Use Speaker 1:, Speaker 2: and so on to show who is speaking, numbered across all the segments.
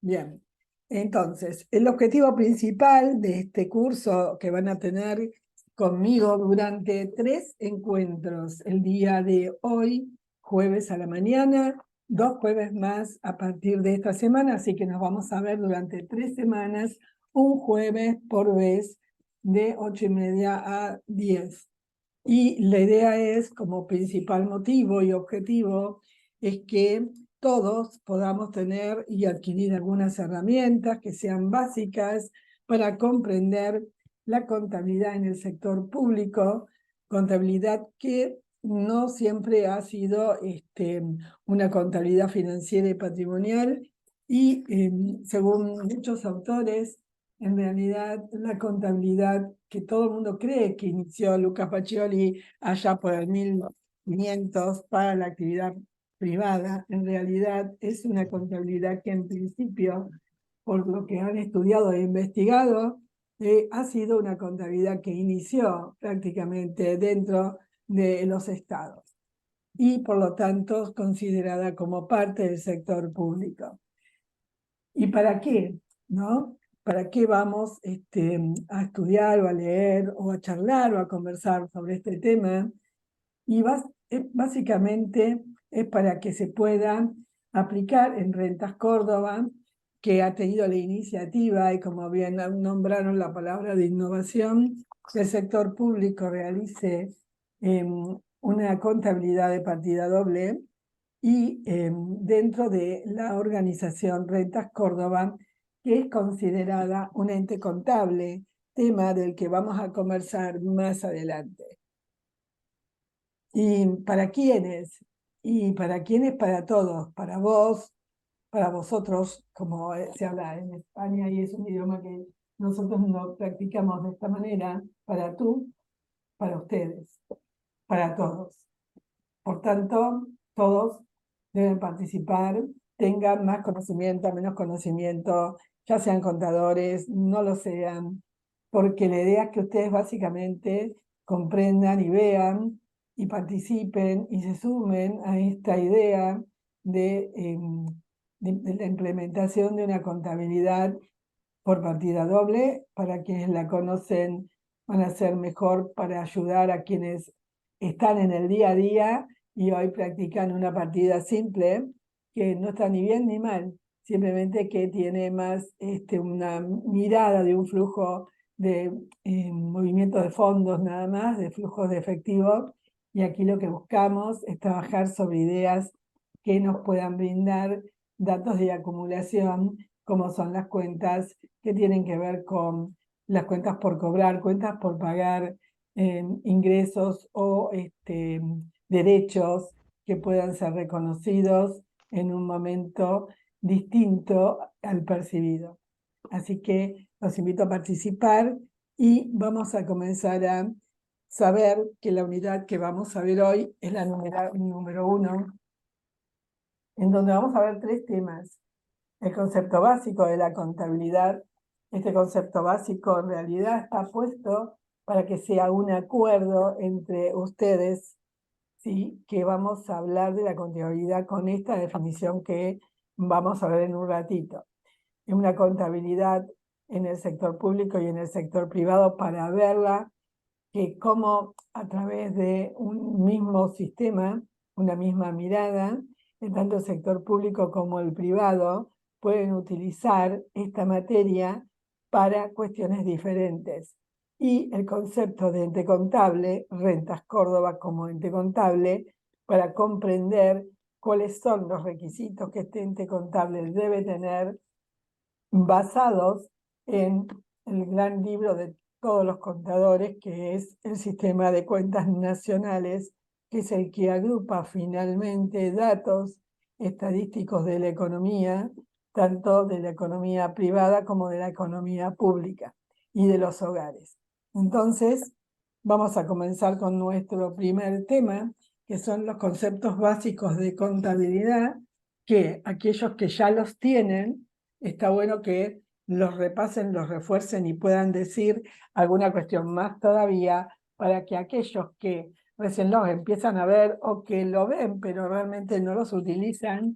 Speaker 1: Bien, entonces, el objetivo principal de este curso que van a tener conmigo durante 3 encuentros, el día de hoy, jueves a la mañana, 2 jueves más a partir de esta semana, así que nos vamos a ver durante 3 semanas, un jueves por vez, de 8:30 a 10. Y la idea es, como principal motivo y objetivo, es que todos podamos tener y adquirir algunas herramientas que sean básicas para comprender la contabilidad en el sector público, contabilidad que no siempre ha sido una contabilidad financiera y patrimonial, y según muchos autores, en realidad la contabilidad que todo el mundo cree que inició Luca Pacioli allá por el 1500 para la actividad privada, en realidad es una contabilidad que en principio, por lo que han estudiado e investigado, ha sido una contabilidad que inició prácticamente dentro de los estados y por lo tanto considerada como parte del sector público. ¿Y para qué? ¿No? ¿Para qué vamos a estudiar o a leer o a charlar o a conversar sobre este tema? Y básicamente es para que se puedan aplicar en Rentas Córdoba, que ha tenido la iniciativa, y como bien nombraron la palabra de innovación, que el sector público realice una contabilidad de partida doble, y dentro de la organización Rentas Córdoba, que es considerada un ente contable, tema del que vamos a conversar más adelante. ¿Y para quiénes? Y para quiénes, para todos, para vos, para vosotros, como se habla en España y es un idioma que nosotros no practicamos de esta manera, para tú, para ustedes, para todos. Por tanto, todos deben participar, tengan más conocimiento, menos conocimiento, ya sean contadores, no lo sean, porque la idea es que ustedes básicamente comprendan y vean y participen y se sumen a esta idea de la implementación de una contabilidad por partida doble. Para quienes la conocen, van a ser mejor para ayudar a quienes están en el día a día y hoy practican una partida simple, que no está ni bien ni mal, simplemente que tiene más una mirada de un flujo de movimiento de fondos nada más, de flujos de efectivo, y aquí lo que buscamos es trabajar sobre ideas que nos puedan brindar datos de acumulación, como son las cuentas que tienen que ver con las cuentas por cobrar, cuentas por pagar, ingresos o derechos que puedan ser reconocidos en un momento distinto al percibido. Así que los invito a participar y vamos a comenzar a saber que la unidad que vamos a ver hoy es la número 1, en donde vamos a ver 3 temas. El concepto básico de la contabilidad. Este concepto básico en realidad está puesto para que sea un acuerdo entre ustedes, ¿sí?, que vamos a hablar de la contabilidad con esta definición que vamos a ver en un ratito. Es una contabilidad en el sector público y en el sector privado, para verla que como a través de un mismo sistema, una misma mirada, en tanto el sector público como el privado pueden utilizar esta materia para cuestiones diferentes. Y el concepto de ente contable, Rentas Córdoba como ente contable, para comprender cuáles son los requisitos que este ente contable debe tener, basados en el gran libro de todos los contadores, que es el Sistema de Cuentas Nacionales, que es el que agrupa finalmente datos estadísticos de la economía, tanto de la economía privada como de la economía pública y de los hogares. Entonces, vamos a comenzar con nuestro primer tema, que son los conceptos básicos de contabilidad, que aquellos que ya los tienen, está bueno que los repasen, los refuercen y puedan decir alguna cuestión más todavía, para que aquellos que recién los empiezan a ver o que lo ven pero realmente no los utilizan,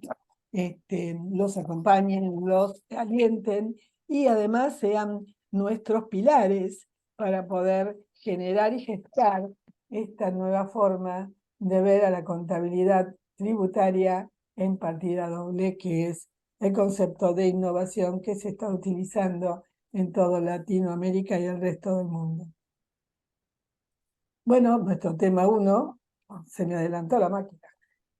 Speaker 1: los acompañen, los alienten y además sean nuestros pilares para poder generar y gestar esta nueva forma de ver a la contabilidad tributaria en partida doble, que es el concepto de innovación que se está utilizando en toda Latinoamérica y el resto del mundo. Bueno, nuestro tema 1, se me adelantó la máquina,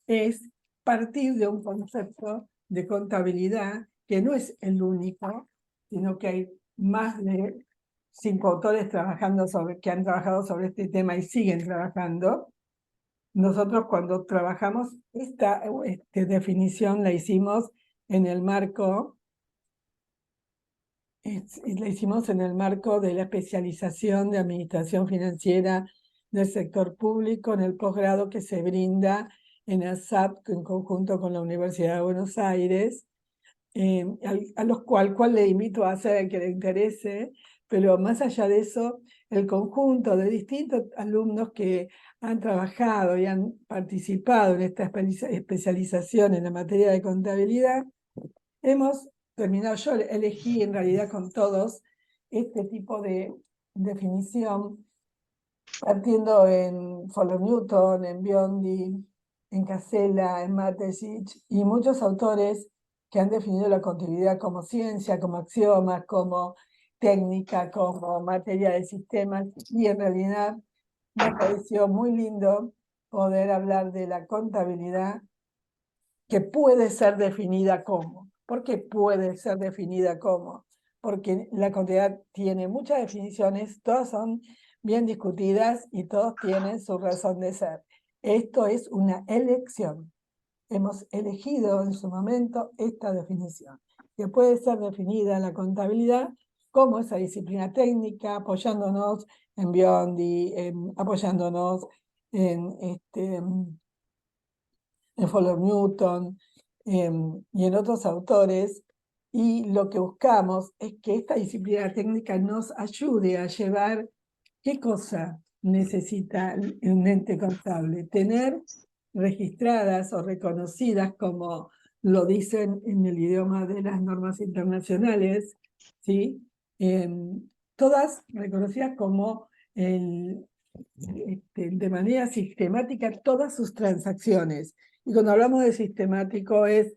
Speaker 1: es partir de un concepto de contabilidad que no es el único, sino que hay más de 5 autores que han trabajado sobre este tema y siguen trabajando. Nosotros cuando trabajamos esta definición la hicimos en el marco de la especialización de administración financiera del sector público en el posgrado que se brinda en ASAP en conjunto con la Universidad de Buenos Aires, a los cual le invito a hacer el que le interese, pero más allá de eso, el conjunto de distintos alumnos que han trabajado y han participado en esta especialización en la materia de contabilidad, hemos terminado, yo elegí en realidad con todos este tipo de definición, partiendo en Follow Newton, en Biondi, en Casella, en Mateschitz, y muchos autores que han definido la contabilidad como ciencia, como axiomas, como técnica, como materia de sistemas, y en realidad me pareció muy lindo poder hablar de la contabilidad que puede ser definida como. ¿Por qué puede ser definida como? Porque la contabilidad tiene muchas definiciones, todas son bien discutidas y todos tienen su razón de ser. Esto es una elección. Hemos elegido en su momento esta definición, que puede ser definida en la contabilidad como esa disciplina técnica, apoyándonos en Biondi, apoyándonos en Follow Newton y en otros autores, y lo que buscamos es que esta disciplina técnica nos ayude a llevar qué cosa necesita un ente contable. Tener registradas o reconocidas, como lo dicen en el idioma de las normas internacionales, ¿sí? Todas reconocidas como de manera sistemática todas sus transacciones. Y cuando hablamos de sistemático es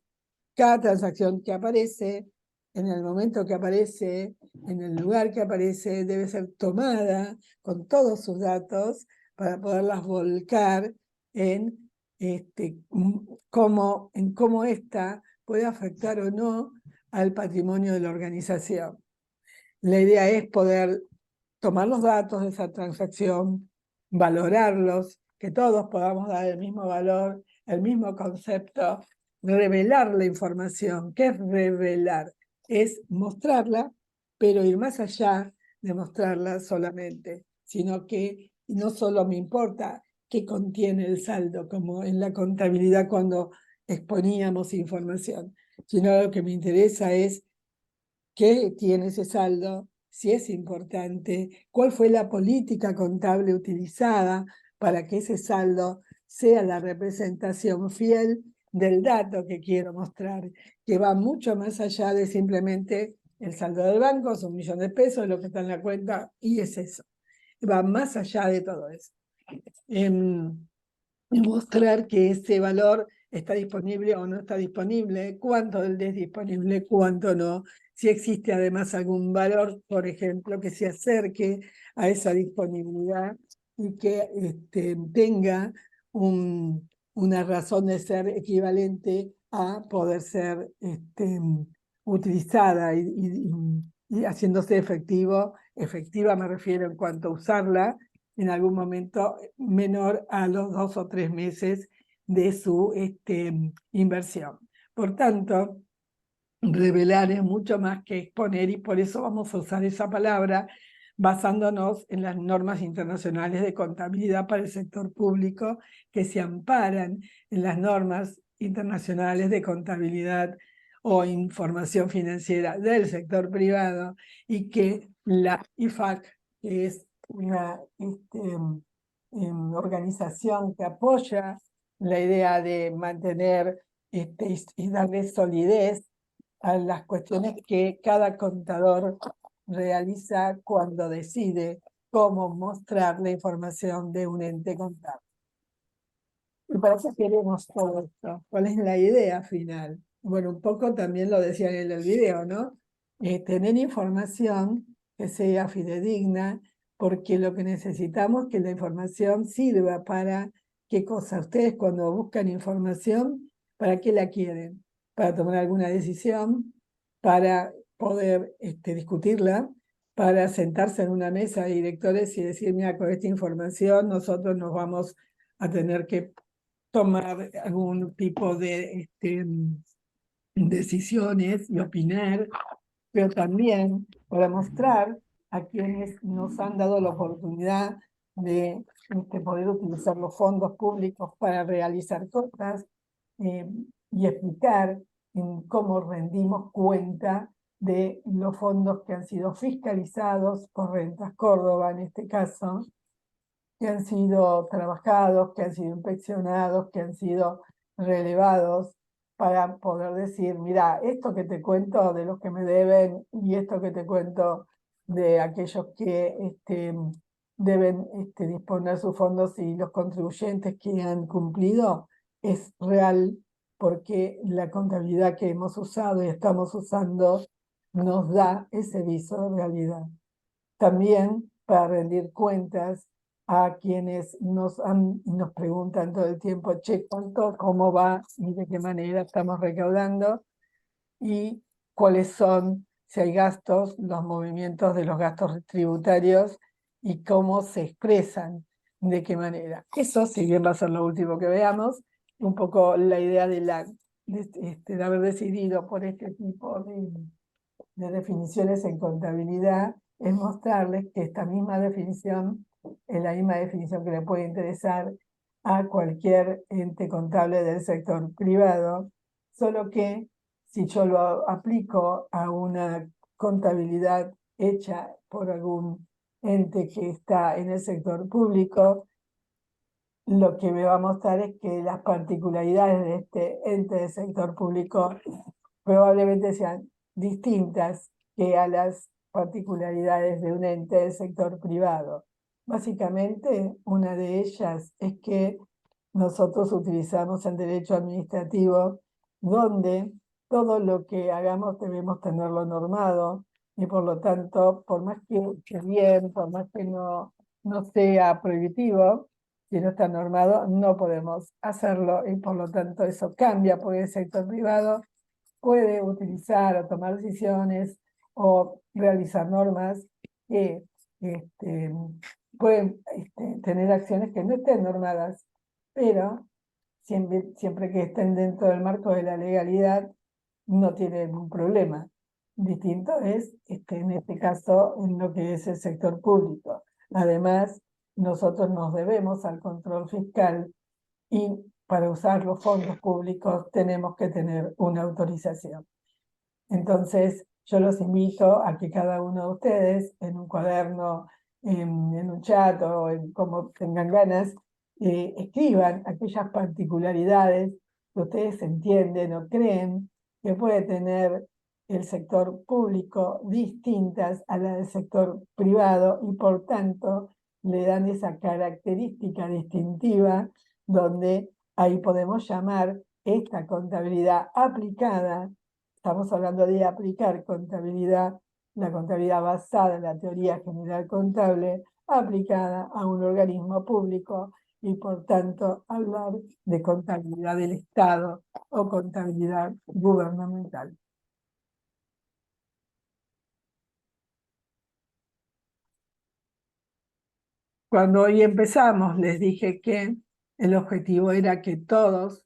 Speaker 1: cada transacción que aparece, en el momento que aparece, en el lugar que aparece, debe ser tomada con todos sus datos para poderlas volcar en, cómo ésta puede afectar o no al patrimonio de la organización. La idea es poder tomar los datos de esa transacción, valorarlos, que todos podamos dar el mismo valor, el mismo concepto, revelar la información. ¿Qué es revelar? Es mostrarla, pero ir más allá de mostrarla solamente, sino que no solo me importa qué contiene el saldo, como en la contabilidad cuando exponíamos información, sino lo que me interesa es qué tiene ese saldo, si es importante, cuál fue la política contable utilizada para que ese saldo sea la representación fiel del dato que quiero mostrar, que va mucho más allá de simplemente el saldo del banco, son 1 millón de pesos, lo que está en la cuenta, y es eso. Va más allá de todo eso. Mostrar que ese valor está disponible o no está disponible, cuánto es disponible, cuánto no, si existe además algún valor, por ejemplo, que se acerque a esa disponibilidad y que tenga una razón de ser equivalente a poder ser utilizada y haciéndose efectiva me refiero en cuanto a usarla en algún momento menor a los 2 o 3 meses de su inversión. Por tanto, revelar es mucho más que exponer y por eso vamos a usar esa palabra basándonos en las normas internacionales de contabilidad para el sector público que se amparan en las normas internacionales de contabilidad o información financiera del sector privado y que la IFAC, que es una organización que apoya la idea de mantener y darle solidez a las cuestiones que cada contador realiza cuando decide cómo mostrar la información de un ente contable. ¿Y para qué queremos todo esto? ¿Cuál es la idea final? Bueno, un poco también lo decían en el video, ¿no? Tener información que sea fidedigna, porque lo que necesitamos es que la información sirva para qué cosa. Ustedes cuando buscan información, ¿para qué la quieren? Para tomar alguna decisión, para poder discutirla, para sentarse en una mesa de directores y decir, mira, con esta información nosotros nos vamos a tener que tomar algún tipo de decisiones y opinar, pero también para mostrar a quienes nos han dado la oportunidad de poder utilizar los fondos públicos para realizar cosas eh, y explicar en cómo rendimos cuenta de los fondos que han sido fiscalizados por Rentas Córdoba en este caso, que han sido trabajados, que han sido inspeccionados, que han sido relevados para poder decir, mira, esto que te cuento de los que me deben y esto que te cuento de aquellos que deben disponer sus fondos y los contribuyentes que han cumplido, es real porque la contabilidad que hemos usado y estamos usando nos da ese viso de realidad. También para rendir cuentas a quienes nos preguntan todo el tiempo, che, ¿cuánto, cómo va y de qué manera estamos recaudando? Y cuáles son, si hay gastos, los movimientos de los gastos tributarios y cómo se expresan, de qué manera. Eso, si bien va a ser lo último que veamos, un poco la idea de haber decidido por este tipo de definiciones en contabilidad es mostrarles que esta misma definición es la misma definición que le puede interesar a cualquier ente contable del sector privado, solo que si yo lo aplico a una contabilidad hecha por algún ente que está en el sector público, lo que me va a mostrar es que las particularidades de este ente del sector público probablemente sean distintas que a las particularidades de un ente del sector privado. Básicamente, una de ellas es que nosotros utilizamos el derecho administrativo donde todo lo que hagamos debemos tenerlo normado y por lo tanto, por más que esté bien, por más que no sea prohibitivo, si no está normado, no podemos hacerlo y por lo tanto eso cambia porque el sector privado puede utilizar o tomar decisiones o realizar normas que pueden tener acciones que no estén normadas, pero siempre que estén dentro del marco de la legalidad no tiene ningún problema. Distinto es, en este caso, en lo que es el sector público. Además, nosotros nos debemos al control fiscal y para usar los fondos públicos tenemos que tener una autorización. Entonces, yo los invito a que cada uno de ustedes, en un cuaderno, en un chat o en como tengan ganas, escriban aquellas particularidades que ustedes entienden o creen que puede tener el sector público distintas a la del sector privado y por tanto le dan esa característica distintiva donde ahí podemos llamar esta contabilidad aplicada. Estamos hablando de aplicar contabilidad, la contabilidad basada en la teoría general contable, aplicada a un organismo público y por tanto hablar de contabilidad del Estado o contabilidad gubernamental. Cuando hoy empezamos, les dije que el objetivo era que todos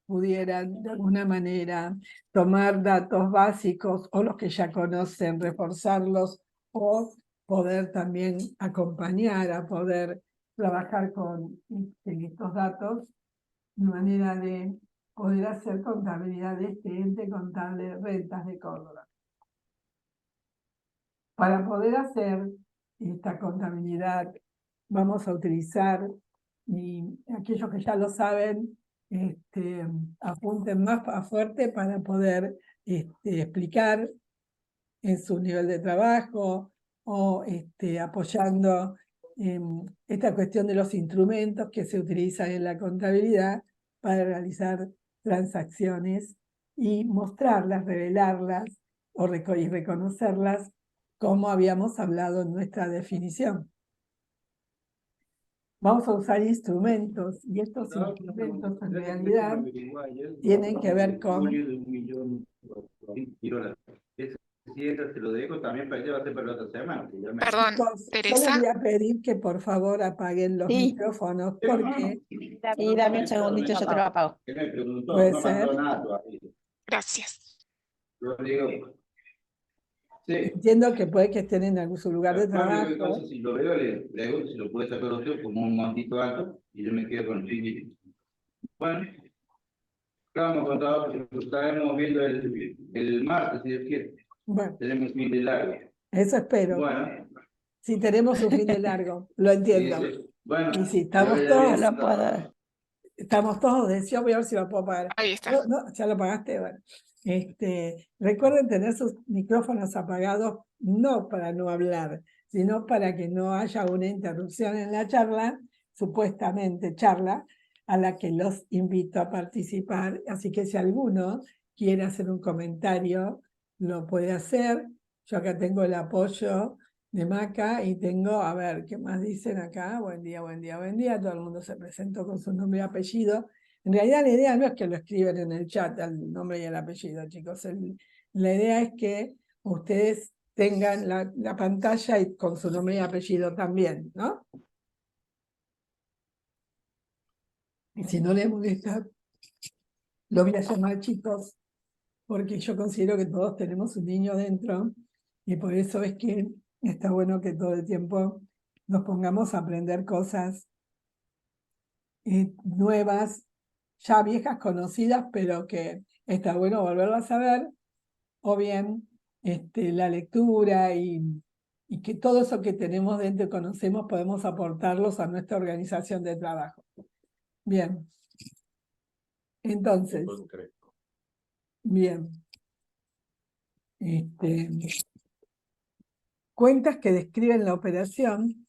Speaker 1: pudieran de alguna manera tomar datos básicos o los que ya conocen, reforzarlos o poder también acompañar a poder trabajar con estos datos de manera de poder hacer contabilidad de este ente contable de rentas de Córdoba. Para poder hacer esta contabilidad vamos a utilizar, y aquellos que ya lo saben, apunten más a fuerte para poder explicar en su nivel de trabajo o apoyando esta cuestión de los instrumentos que se utilizan en la contabilidad para realizar transacciones y mostrarlas, revelarlas y reconocerlas como habíamos hablado en nuestra definición. Vamos a usar instrumentos y estos instrumentos en realidad tienen que ver con...
Speaker 2: Si eso se lo dejo también para que va a ser para la otra semana.
Speaker 3: Perdón,
Speaker 1: Chicos, yo les
Speaker 3: Teresa.
Speaker 1: voy a pedir que por favor apaguen los micrófonos porque
Speaker 4: Y dame un segundito, yo te lo apago.
Speaker 1: puede ser.
Speaker 3: Gracias.
Speaker 2: Yo digo, sí.
Speaker 1: Entiendo que puede que estén en su lugar de trabajo.
Speaker 2: Entonces, si lo veo, le pregunto si lo puede sacar otro como un montito alto y yo me quedo con el fin. Bueno, vamos contador, lo estaremos viendo el martes, si Dios quiere.
Speaker 1: Bueno,
Speaker 2: Tenemos fin de largo.
Speaker 1: eso espero.
Speaker 2: Bueno,
Speaker 1: Si tenemos un fin de largo, lo entiendo.
Speaker 2: sí, sí. Bueno,
Speaker 1: Y si estamos
Speaker 2: yo
Speaker 1: todos,
Speaker 4: No puedo.
Speaker 1: estamos todos, yo voy a ver si lo puedo pagar.
Speaker 3: Ahí está.
Speaker 1: No, no, ya lo pagaste, bueno. Recuerden tener sus micrófonos apagados, no para no hablar, sino para que no haya una interrupción en la charla, supuestamente charla, a la que los invito a participar. Así que si alguno quiere hacer un comentario, lo puede hacer. Yo acá tengo el apoyo de Maca y tengo, a ver, ¿qué más dicen acá? Buen día, buen día, buen día. Todo el mundo se presentó con su nombre y apellido. En realidad la idea no es que lo escriban en el chat el nombre y el apellido, chicos. La idea es que ustedes tengan la pantalla y con su nombre y apellido también, ¿no? Y si no les molesta, lo voy a llamar chicos, porque yo considero que todos tenemos un niño dentro y por eso es que está bueno que todo el tiempo nos pongamos a aprender cosas nuevas, ya viejas, conocidas, pero que está bueno volverlas a ver, o bien la lectura y que todo eso que tenemos dentro y conocemos podemos aportarlos a nuestra organización de trabajo. Bien. Entonces, bien. Cuentas que describen la operación,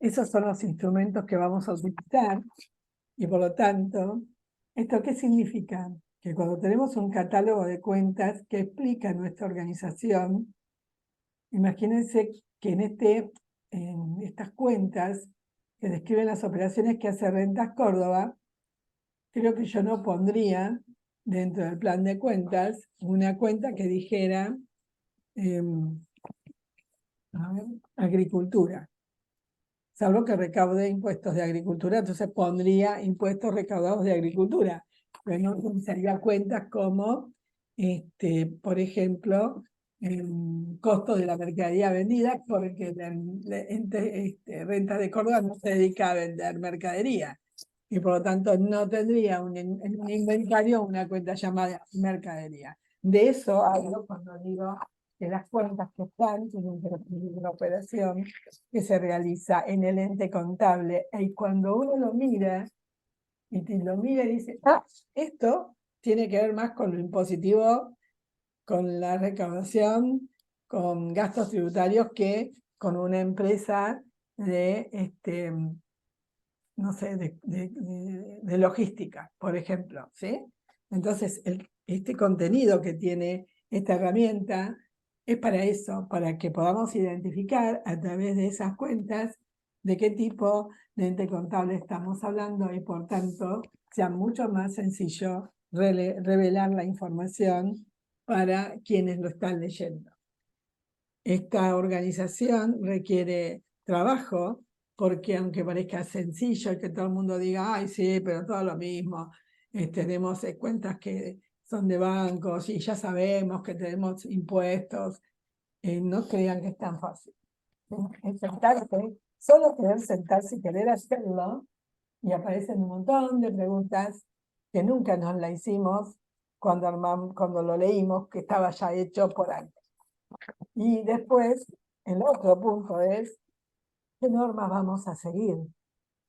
Speaker 1: esos son los instrumentos que vamos a utilizar y por lo tanto, ¿esto qué significa? Que cuando tenemos un catálogo de cuentas que explica nuestra organización, imagínense que en estas cuentas que describen las operaciones que hace Rentas Córdoba, creo que yo no pondría dentro del plan de cuentas una cuenta que dijera agricultura. Salvo que recaude impuestos de agricultura, entonces pondría impuestos recaudados de agricultura. Pero no utilizaría cuentas como, por ejemplo, costo de la mercadería vendida, porque Renta de Córdoba no se dedica a vender mercadería. Y por lo tanto no tendría en un inventario una cuenta llamada mercadería. De eso hablo cuando digo que las cuentas que están tienen que recibir una operación que se realiza en el ente contable. Y cuando uno lo mira, y dice, esto tiene que ver más con lo impositivo, con la recaudación, con gastos tributarios que con una empresa de no sé, de logística, por ejemplo, ¿sí? Entonces, este contenido que tiene esta herramienta es para eso, para que podamos identificar a través de esas cuentas de qué tipo de ente contable estamos hablando y por tanto sea mucho más sencillo revelar la información para quienes lo están leyendo. Esta organización requiere trabajo porque aunque parezca sencillo y que todo el mundo diga, ay, sí, pero todo lo mismo, tenemos cuentas que son de bancos y ya sabemos que tenemos impuestos, no crean que es tan fácil. Es sentarse, solo querer sentarse y querer hacerlo, y aparecen un montón de preguntas que nunca nos la hicimos cuando lo leímos, que estaba ya hecho por antes. Y después, el otro punto es, ¿qué normas vamos a seguir?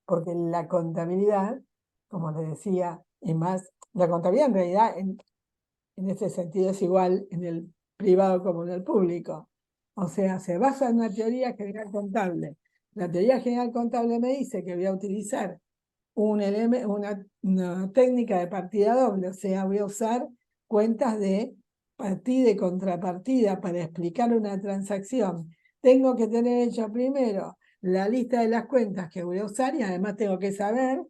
Speaker 1: Porque la contabilidad, como les decía, y más, la contabilidad en realidad en ese sentido es igual en el privado como en el público. O sea, se basa en una teoría general contable. La teoría general contable me dice que voy a utilizar una técnica de partida doble, o sea, voy a usar cuentas de partida y contrapartida para explicar una transacción. Tengo que tener hecho primero la lista de las cuentas que voy a usar y además tengo que saber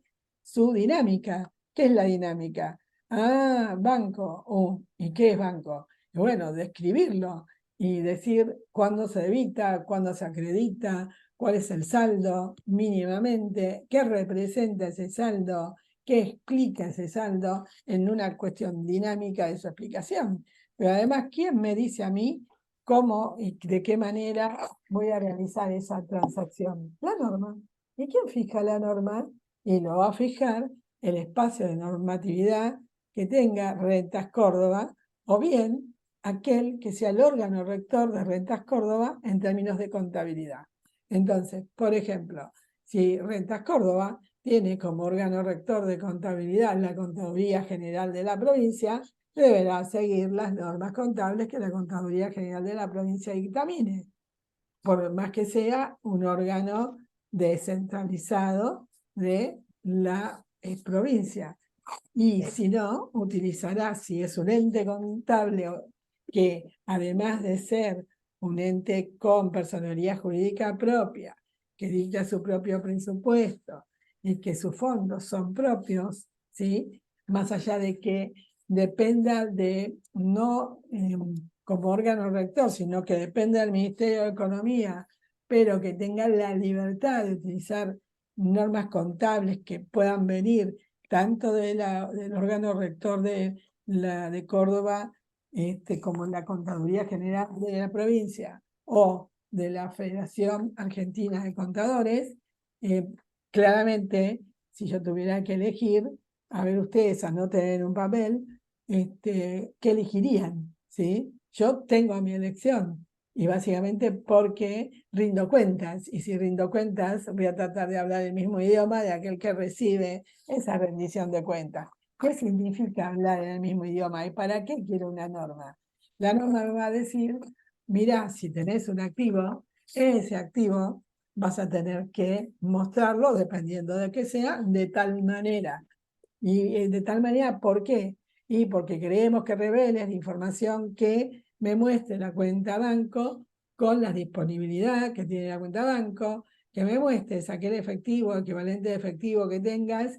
Speaker 1: su dinámica. ¿Qué es la dinámica? Ah, banco. ¿Y qué es banco? Y bueno, describirlo y decir cuándo se debita, cuándo se acredita, cuál es el saldo mínimamente, qué representa ese saldo, qué explica ese saldo en una cuestión dinámica de su explicación. Pero además, ¿quién me dice a mí cómo y de qué manera voy a realizar esa transacción? La norma. ¿Y quién fija la norma? Y lo va a fijar el espacio de normatividad que tenga Rentas Córdoba, o bien aquel que sea el órgano rector de Rentas Córdoba en términos de contabilidad. Entonces, por ejemplo, si Rentas Córdoba tiene como órgano rector de contabilidad la Contaduría General de la provincia, deberá seguir las normas contables que la Contaduría General de la provincia dictamine, por más que sea un órgano descentralizado de la provincia. Y si no, utilizará, si es un ente contable que además de ser un ente con personalidad jurídica propia, que dicta su propio presupuesto y que sus fondos son propios, ¿sí? Más allá de que dependa de, no como órgano rector, sino que dependa del Ministerio de Economía, pero que tenga la libertad de utilizar normas contables que puedan venir tanto del órgano rector de Córdoba como la Contaduría General de la provincia o de la Federación Argentina de Contadores, claramente, si yo tuviera que elegir, a ver ustedes anoten en un papel, ¿qué elegirían? ¿Sí? Yo tengo mi elección, y básicamente porque rindo cuentas, y si rindo cuentas voy a tratar de hablar el mismo idioma de aquel que recibe esa rendición de cuentas. ¿Qué significa hablar en el mismo idioma? ¿Y para qué quiero una norma? La norma me va a decir, mira, si tenés un activo, ese activo vas a tener que mostrarlo, dependiendo de qué sea, de tal manera. Y de tal manera, ¿por qué? Y porque queremos que reveles la información que me muestre la cuenta banco con la disponibilidad que tiene la cuenta banco, que me muestres aquel efectivo, equivalente de efectivo que tengas,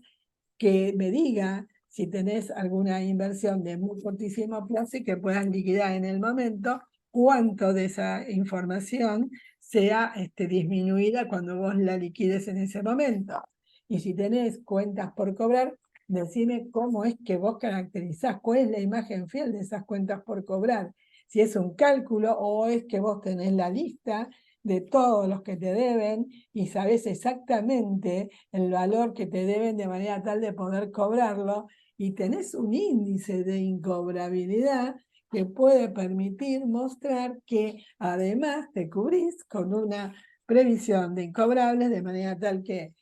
Speaker 1: que me diga si tenés alguna inversión de muy cortísimo plazo y que puedas liquidar en el momento, cuánto de esa información sea disminuida cuando vos la liquides en ese momento. Y si tenés cuentas por cobrar, decime cómo es que vos caracterizás, cuál es la imagen fiel de esas cuentas por cobrar. Si es un cálculo o es que vos tenés la lista de todos los que te deben y sabés exactamente el valor que te deben de manera tal de poder cobrarlo y tenés un índice de incobrabilidad que puede permitir mostrar que además te cubrís con una previsión de incobrables de manera tal que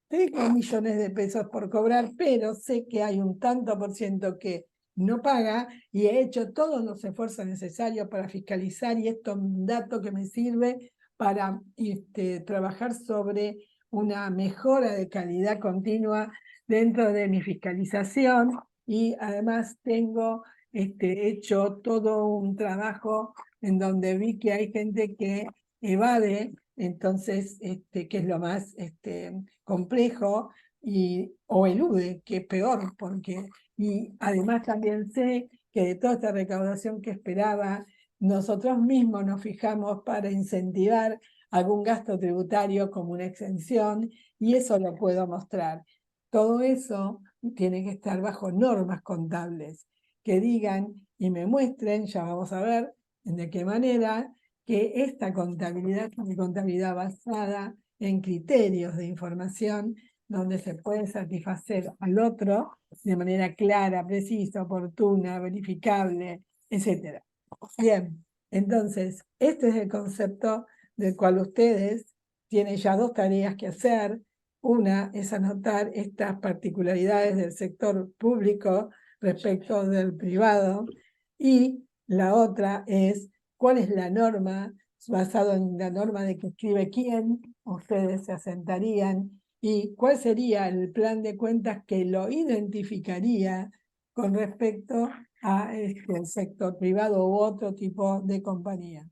Speaker 1: tengo millones de pesos por cobrar, pero sé que hay un tanto por ciento que no paga y he hecho todos los esfuerzos necesarios para fiscalizar y esto es un dato que me sirve para trabajar sobre una mejora de calidad continua dentro de mi fiscalización y además tengo hecho todo un trabajo en donde vi que hay gente que evade, entonces, que es lo más complejo, o elude, que es peor, porque, y además también sé que de toda esta recaudación que esperaba, nosotros mismos nos fijamos para incentivar algún gasto tributario como una exención, y eso lo puedo mostrar. Todo eso tiene que estar bajo normas contables que digan y me muestren, ya vamos a ver de qué manera, que esta contabilidad es una contabilidad basada en criterios de información donde se puede satisfacer al otro de manera clara, precisa, oportuna, verificable, etc. Bien, entonces, este es el concepto del cual ustedes tienen ya dos tareas que hacer, Una es anotar estas particularidades del sector público respecto del privado, y la otra es cuál es la norma, basado en la norma de que escribe quién, ustedes se asentarían, y cuál sería el plan de cuentas que lo identificaría con respecto a el sector privado u otro tipo de compañía.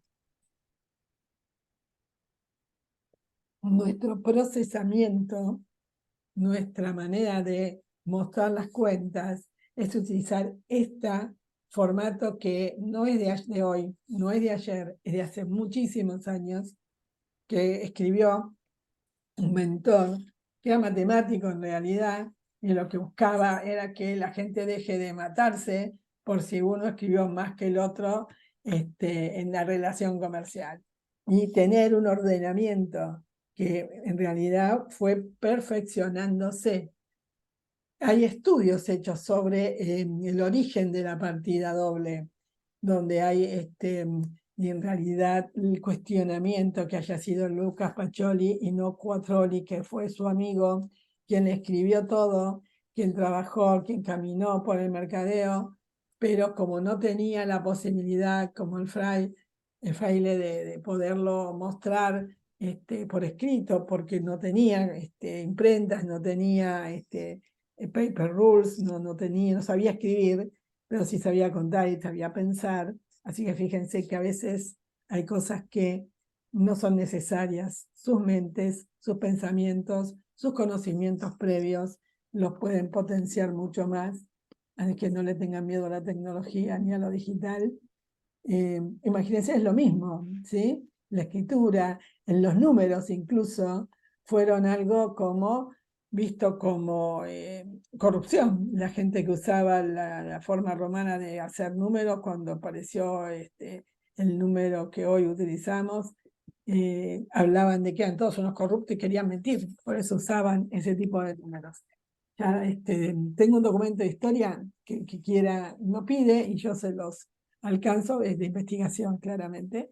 Speaker 1: Nuestro procesamiento, nuestra manera de mostrar las cuentas es utilizar este formato que no es de hoy, no es de ayer, es de hace muchísimos años, que escribió un mentor que era matemático en realidad, y lo que buscaba era que la gente deje de matarse por si uno escribió más que el otro en la relación comercial, y tener un ordenamiento que en realidad fue perfeccionándose. Hay estudios hechos sobre el origen de la partida doble, donde hay y en realidad el cuestionamiento que haya sido Lucas Pacioli y no Quattroli, que fue su amigo, quien escribió todo, quien trabajó, quien caminó por el mercadeo, pero como no tenía la posibilidad, como el fraile de poderlo mostrar por escrito, porque no tenía imprentas, no tenía paper rules, no tenía, no sabía escribir, pero sí sabía contar y sabía pensar. Así que fíjense que a veces hay cosas que no son necesarias. Sus mentes, sus pensamientos, sus conocimientos previos los pueden potenciar mucho más. Así que no le tengan miedo a la tecnología ni a lo digital. Imagínense, es lo mismo, ¿sí? La escritura, en los números incluso, fueron algo como visto como corrupción. La gente que usaba la forma romana de hacer números, cuando apareció el número que hoy utilizamos, hablaban de que eran todos unos corruptos y querían mentir, por eso usaban ese tipo de números. Ya, tengo un documento de historia que quiera, no pide, y yo se los alcanzo, es de investigación claramente,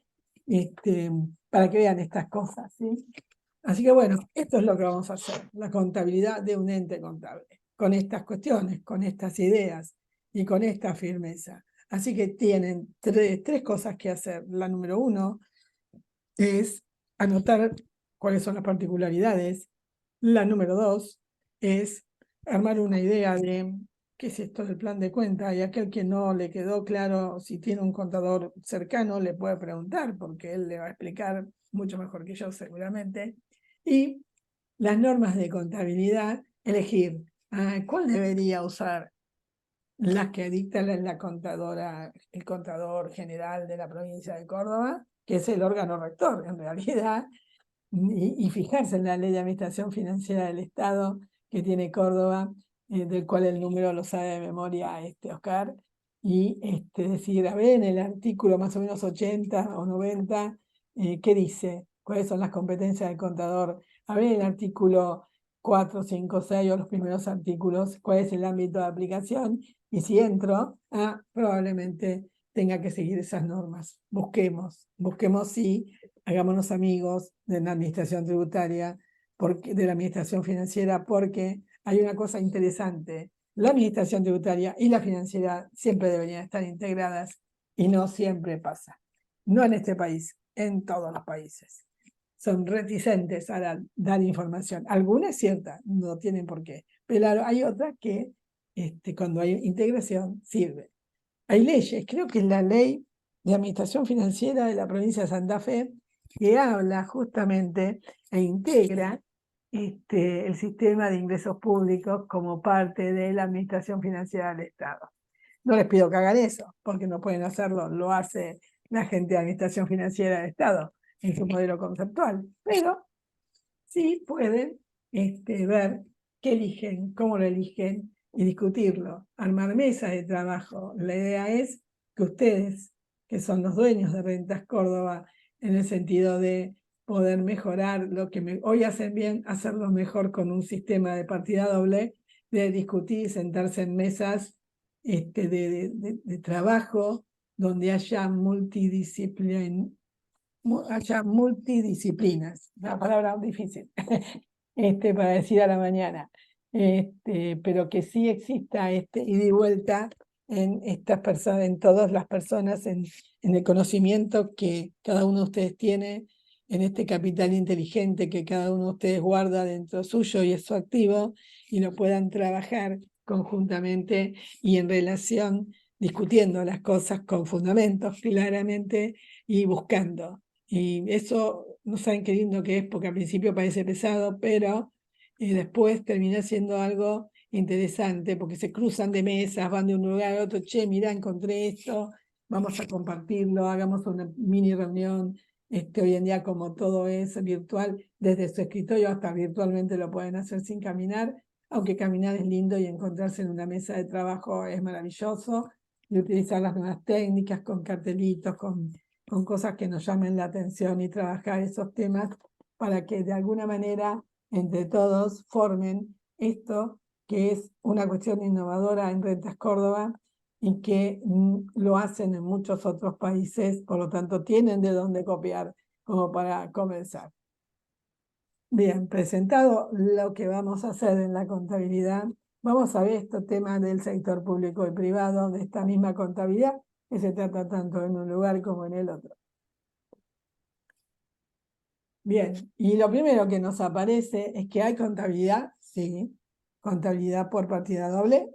Speaker 1: para que vean estas cosas, ¿sí? Así que bueno, esto es lo que vamos a hacer, la contabilidad de un ente contable, con estas cuestiones, con estas ideas y con esta firmeza. Así que tienen tres cosas que hacer. La número 1 es anotar cuáles son las particularidades. La número 2 es armar una idea de qué es esto del plan de cuenta, y aquel que no le quedó claro, si tiene un contador cercano, le puede preguntar, porque él le va a explicar mucho mejor que yo seguramente. Y las normas de contabilidad, elegir cuál debería usar. Las que dicta la contadora, el contador general de la provincia de Córdoba, que es el órgano rector en realidad, y fijarse en la ley de administración financiera del Estado que tiene Córdoba, del cual el número lo sabe de memoria Oscar, y decir, a ver, en el artículo más o menos 80 o 90, ¿qué dice? ¿Cuáles son las competencias del contador? A ver, el artículo 4, 5, 6 o los primeros artículos, ¿cuál es el ámbito de aplicación? Y si entro, probablemente tenga que seguir esas normas. Busquemos sí, hagámonos amigos de la administración tributaria, de la administración financiera, porque hay una cosa interesante. La administración tributaria y la financiera siempre deberían estar integradas, y no siempre pasa. No en este país, en todos los países. Son reticentes a dar información. Alguna es cierta, no tienen por qué, pero hay otra que cuando hay integración sirve. Hay leyes, creo que es la ley de administración financiera de la provincia de Santa Fe, que habla justamente e integra el sistema de ingresos públicos como parte de la administración financiera del Estado. No les pido que hagan eso, porque no pueden hacerlo, lo hace la gente de administración financiera del Estado en su modelo conceptual, pero sí pueden ver qué eligen, cómo lo eligen y discutirlo, armar mesas de trabajo. La idea es que ustedes, que son los dueños de Rentas Córdoba, en el sentido de poder mejorar lo que hoy hacen bien, hacerlo mejor con un sistema de partida doble, de discutir y sentarse en mesas de trabajo donde haya multidisciplinas, la palabra difícil, para decir a la mañana. Pero que sí exista ida y vuelta en estas personas, en todas las personas, en el conocimiento que cada uno de ustedes tiene, en este capital inteligente que cada uno de ustedes guarda dentro suyo y es su activo, y lo puedan trabajar conjuntamente y en relación, discutiendo las cosas con fundamentos claramente y buscando. Y eso no saben qué lindo que es, porque al principio parece pesado, pero después termina siendo algo interesante, porque se cruzan de mesas, van de un lugar a otro, che, mirá, encontré esto, vamos a compartirlo, hagamos una mini reunión. Hoy en día, como todo es virtual, desde su escritorio hasta virtualmente lo pueden hacer sin caminar, aunque caminar es lindo y encontrarse en una mesa de trabajo es maravilloso, y utilizar las nuevas técnicas con cartelitos, con cosas que nos llamen la atención y trabajar esos temas para que de alguna manera entre todos formen esto que es una cuestión innovadora en Rentas Córdoba y que lo hacen en muchos otros países, por lo tanto tienen de dónde copiar como para comenzar. Bien, presentado lo que vamos a hacer en la contabilidad, vamos a ver este tema del sector público y privado, de esta misma contabilidad, que se trata tanto en un lugar como en el otro. Bien, y lo primero que nos aparece es que hay contabilidad, sí, contabilidad por partida doble,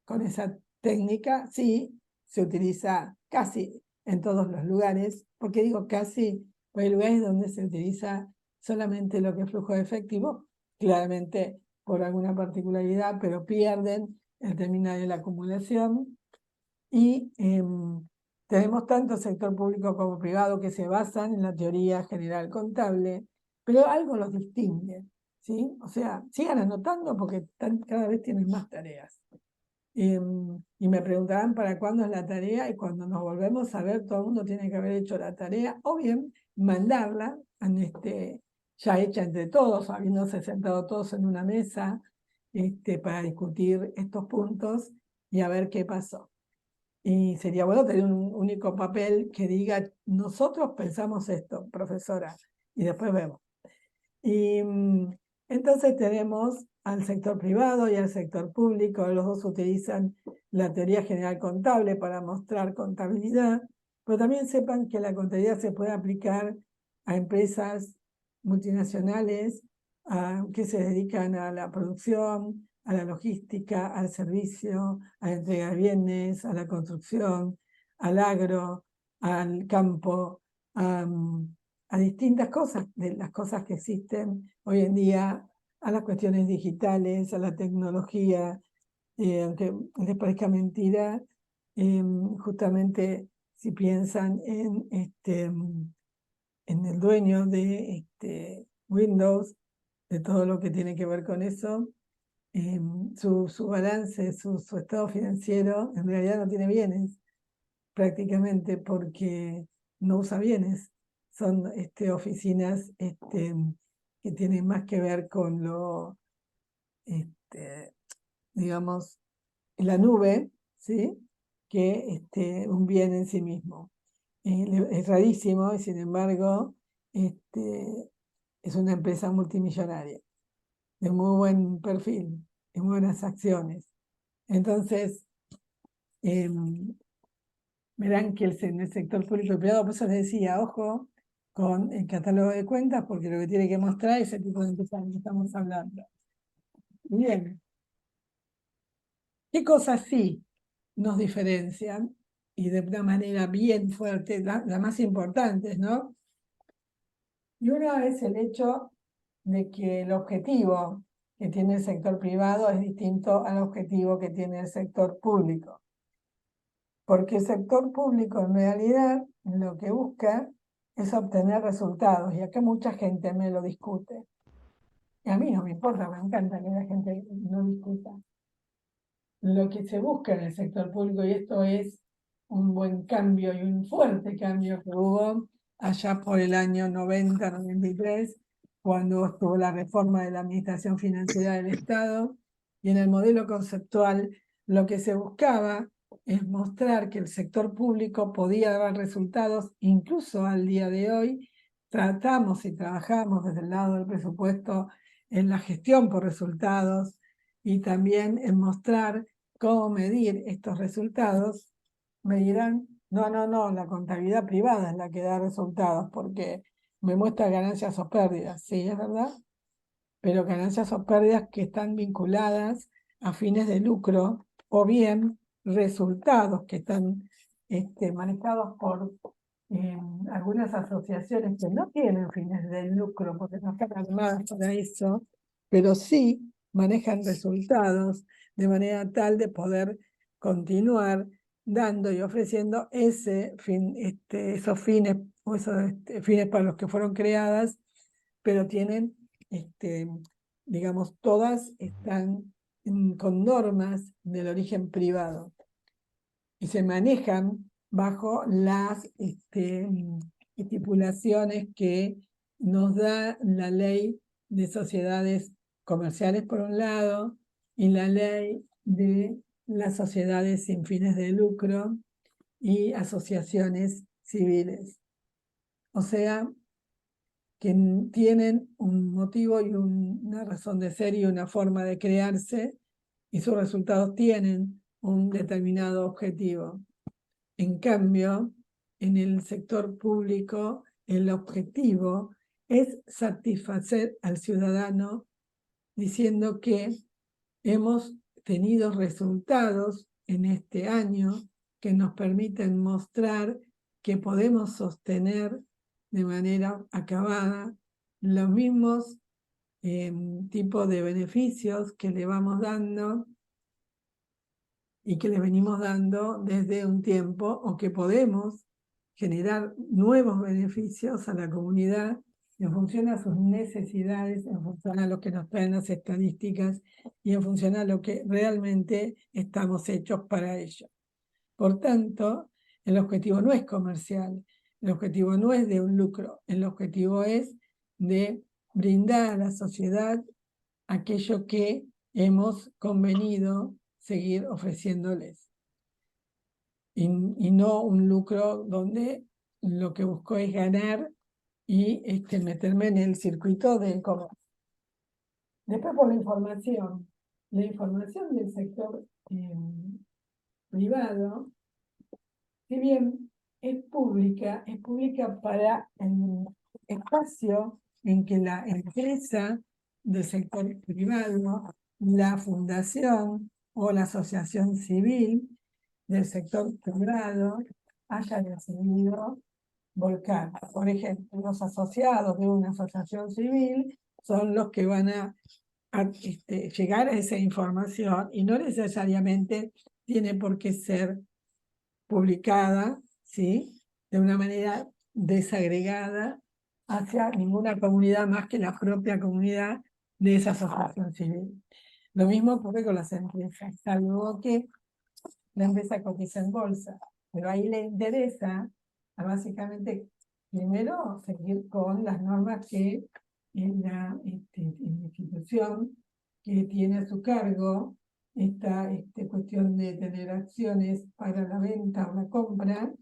Speaker 1: con esa técnica, sí, se utiliza casi en todos los lugares. ¿Por qué digo casi? Porque hay lugares donde se utiliza solamente lo que es flujo de efectivo, claramente por alguna particularidad, pero pierden el término de la acumulación. Y tenemos tanto sector público como privado que se basan en la teoría general contable, pero algo los distingue, ¿sí? O sea, sigan anotando porque cada vez tienen más tareas. Y me preguntarán para cuándo es la tarea, y cuando nos volvemos a ver, todo el mundo tiene que haber hecho la tarea, o bien mandarla ya hecha entre todos, habiéndose sentado todos en una mesa para discutir estos puntos y a ver qué pasó. Y sería bueno tener un único papel que diga, nosotros pensamos esto, profesora, y después vemos. Y entonces tenemos al sector privado y al sector público, los dos utilizan la teoría general contable para mostrar contabilidad, pero también sepan que la contabilidad se puede aplicar a empresas multinacionales que se dedican a la producción, a la logística, al servicio, a la entrega de bienes, a la construcción, al agro, al campo, a distintas cosas, de las cosas que existen hoy en día, a las cuestiones digitales, a la tecnología, aunque les parezca mentira, justamente si piensan en el dueño de Windows, de todo lo que tiene que ver con eso, su balance, su estado financiero, en realidad no tiene bienes, prácticamente, porque no usa bienes. Son oficinas que tienen más que ver con lo, digamos, la nube, ¿sí? Que un bien en sí mismo. Es rarísimo y sin embargo es una empresa multimillonaria, de muy buen perfil, de muy buenas acciones. Entonces, verán que en el sector público y privado, por eso les decía, ojo con el catálogo de cuentas, porque lo que tiene que mostrar es el tipo de empresa que estamos hablando. Bien. ¿Qué cosas sí nos diferencian? Y de una manera bien fuerte, las más importantes, ¿no? Y una es el hecho de que el objetivo que tiene el sector privado es distinto al objetivo que tiene el sector público. Porque el sector público en realidad lo que busca es obtener resultados, y acá mucha gente me lo discute. Y a mí no me importa, me encanta que la gente no discuta. Lo que se busca en el sector público, y esto es un buen cambio y un fuerte cambio que hubo allá por el año 90-93, cuando estuvo la reforma de la Administración Financiera del Estado, y en el modelo conceptual lo que se buscaba es mostrar que el sector público podía dar resultados, incluso al día de hoy. Tratamos y trabajamos desde el lado del presupuesto en la gestión por resultados y también en mostrar cómo medir estos resultados, me dirán, no, la contabilidad privada es la que da resultados porque me muestra ganancias o pérdidas, sí, es verdad, pero ganancias o pérdidas que están vinculadas a fines de lucro o bien resultados que están manejados por algunas asociaciones que no tienen fines de lucro porque no están armadas para eso, pero sí manejan resultados de manera tal de poder continuar dando y ofreciendo ese fin, esos fines o esos fines para los que fueron creadas, pero tienen, digamos, todas están con normas del origen privado y se manejan bajo las estipulaciones que nos da la ley de sociedades comerciales por un lado y la ley de las sociedades sin fines de lucro y asociaciones civiles. O sea, que tienen un motivo y una razón de ser y una forma de crearse y sus resultados tienen un determinado objetivo. En cambio, en el sector público, el objetivo es satisfacer al ciudadano diciendo que hemos tenido resultados en este año que nos permiten mostrar que podemos sostener de manera acabada los mismos tipos de beneficios que le vamos dando y que le venimos dando desde un tiempo, o que podemos generar nuevos beneficios a la comunidad en función a sus necesidades, en función a lo que nos traen las estadísticas y en función a lo que realmente estamos hechos para ello. Por tanto, el objetivo no es comercial, el objetivo no es de un lucro, el objetivo es de brindar a la sociedad aquello que hemos convenido seguir ofreciéndoles. Y no un lucro donde lo que busco es ganar y meterme en el circuito del comercio. Después por la información del sector privado, si bien es pública para el espacio en que la empresa del sector privado, la fundación o la asociación civil del sector privado haya decidido volcar. Por ejemplo, los asociados de una asociación civil son los que van a llegar a esa información y no necesariamente tiene por qué ser publicada, ¿sí?, de una manera desagregada hacia ninguna comunidad más que la propia comunidad de esa asociación civil. Lo mismo ocurre con las empresas, salvo que la empresa cotiza en bolsa, pero ahí le interesa básicamente primero seguir con las normas que la institución que tiene a su cargo esta cuestión de tener acciones para la venta o la compra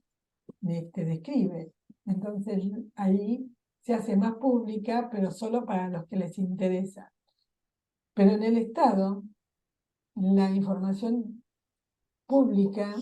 Speaker 1: describe. Entonces ahí se hace más pública, pero solo para los que les interesa. Pero en el Estado, la información pública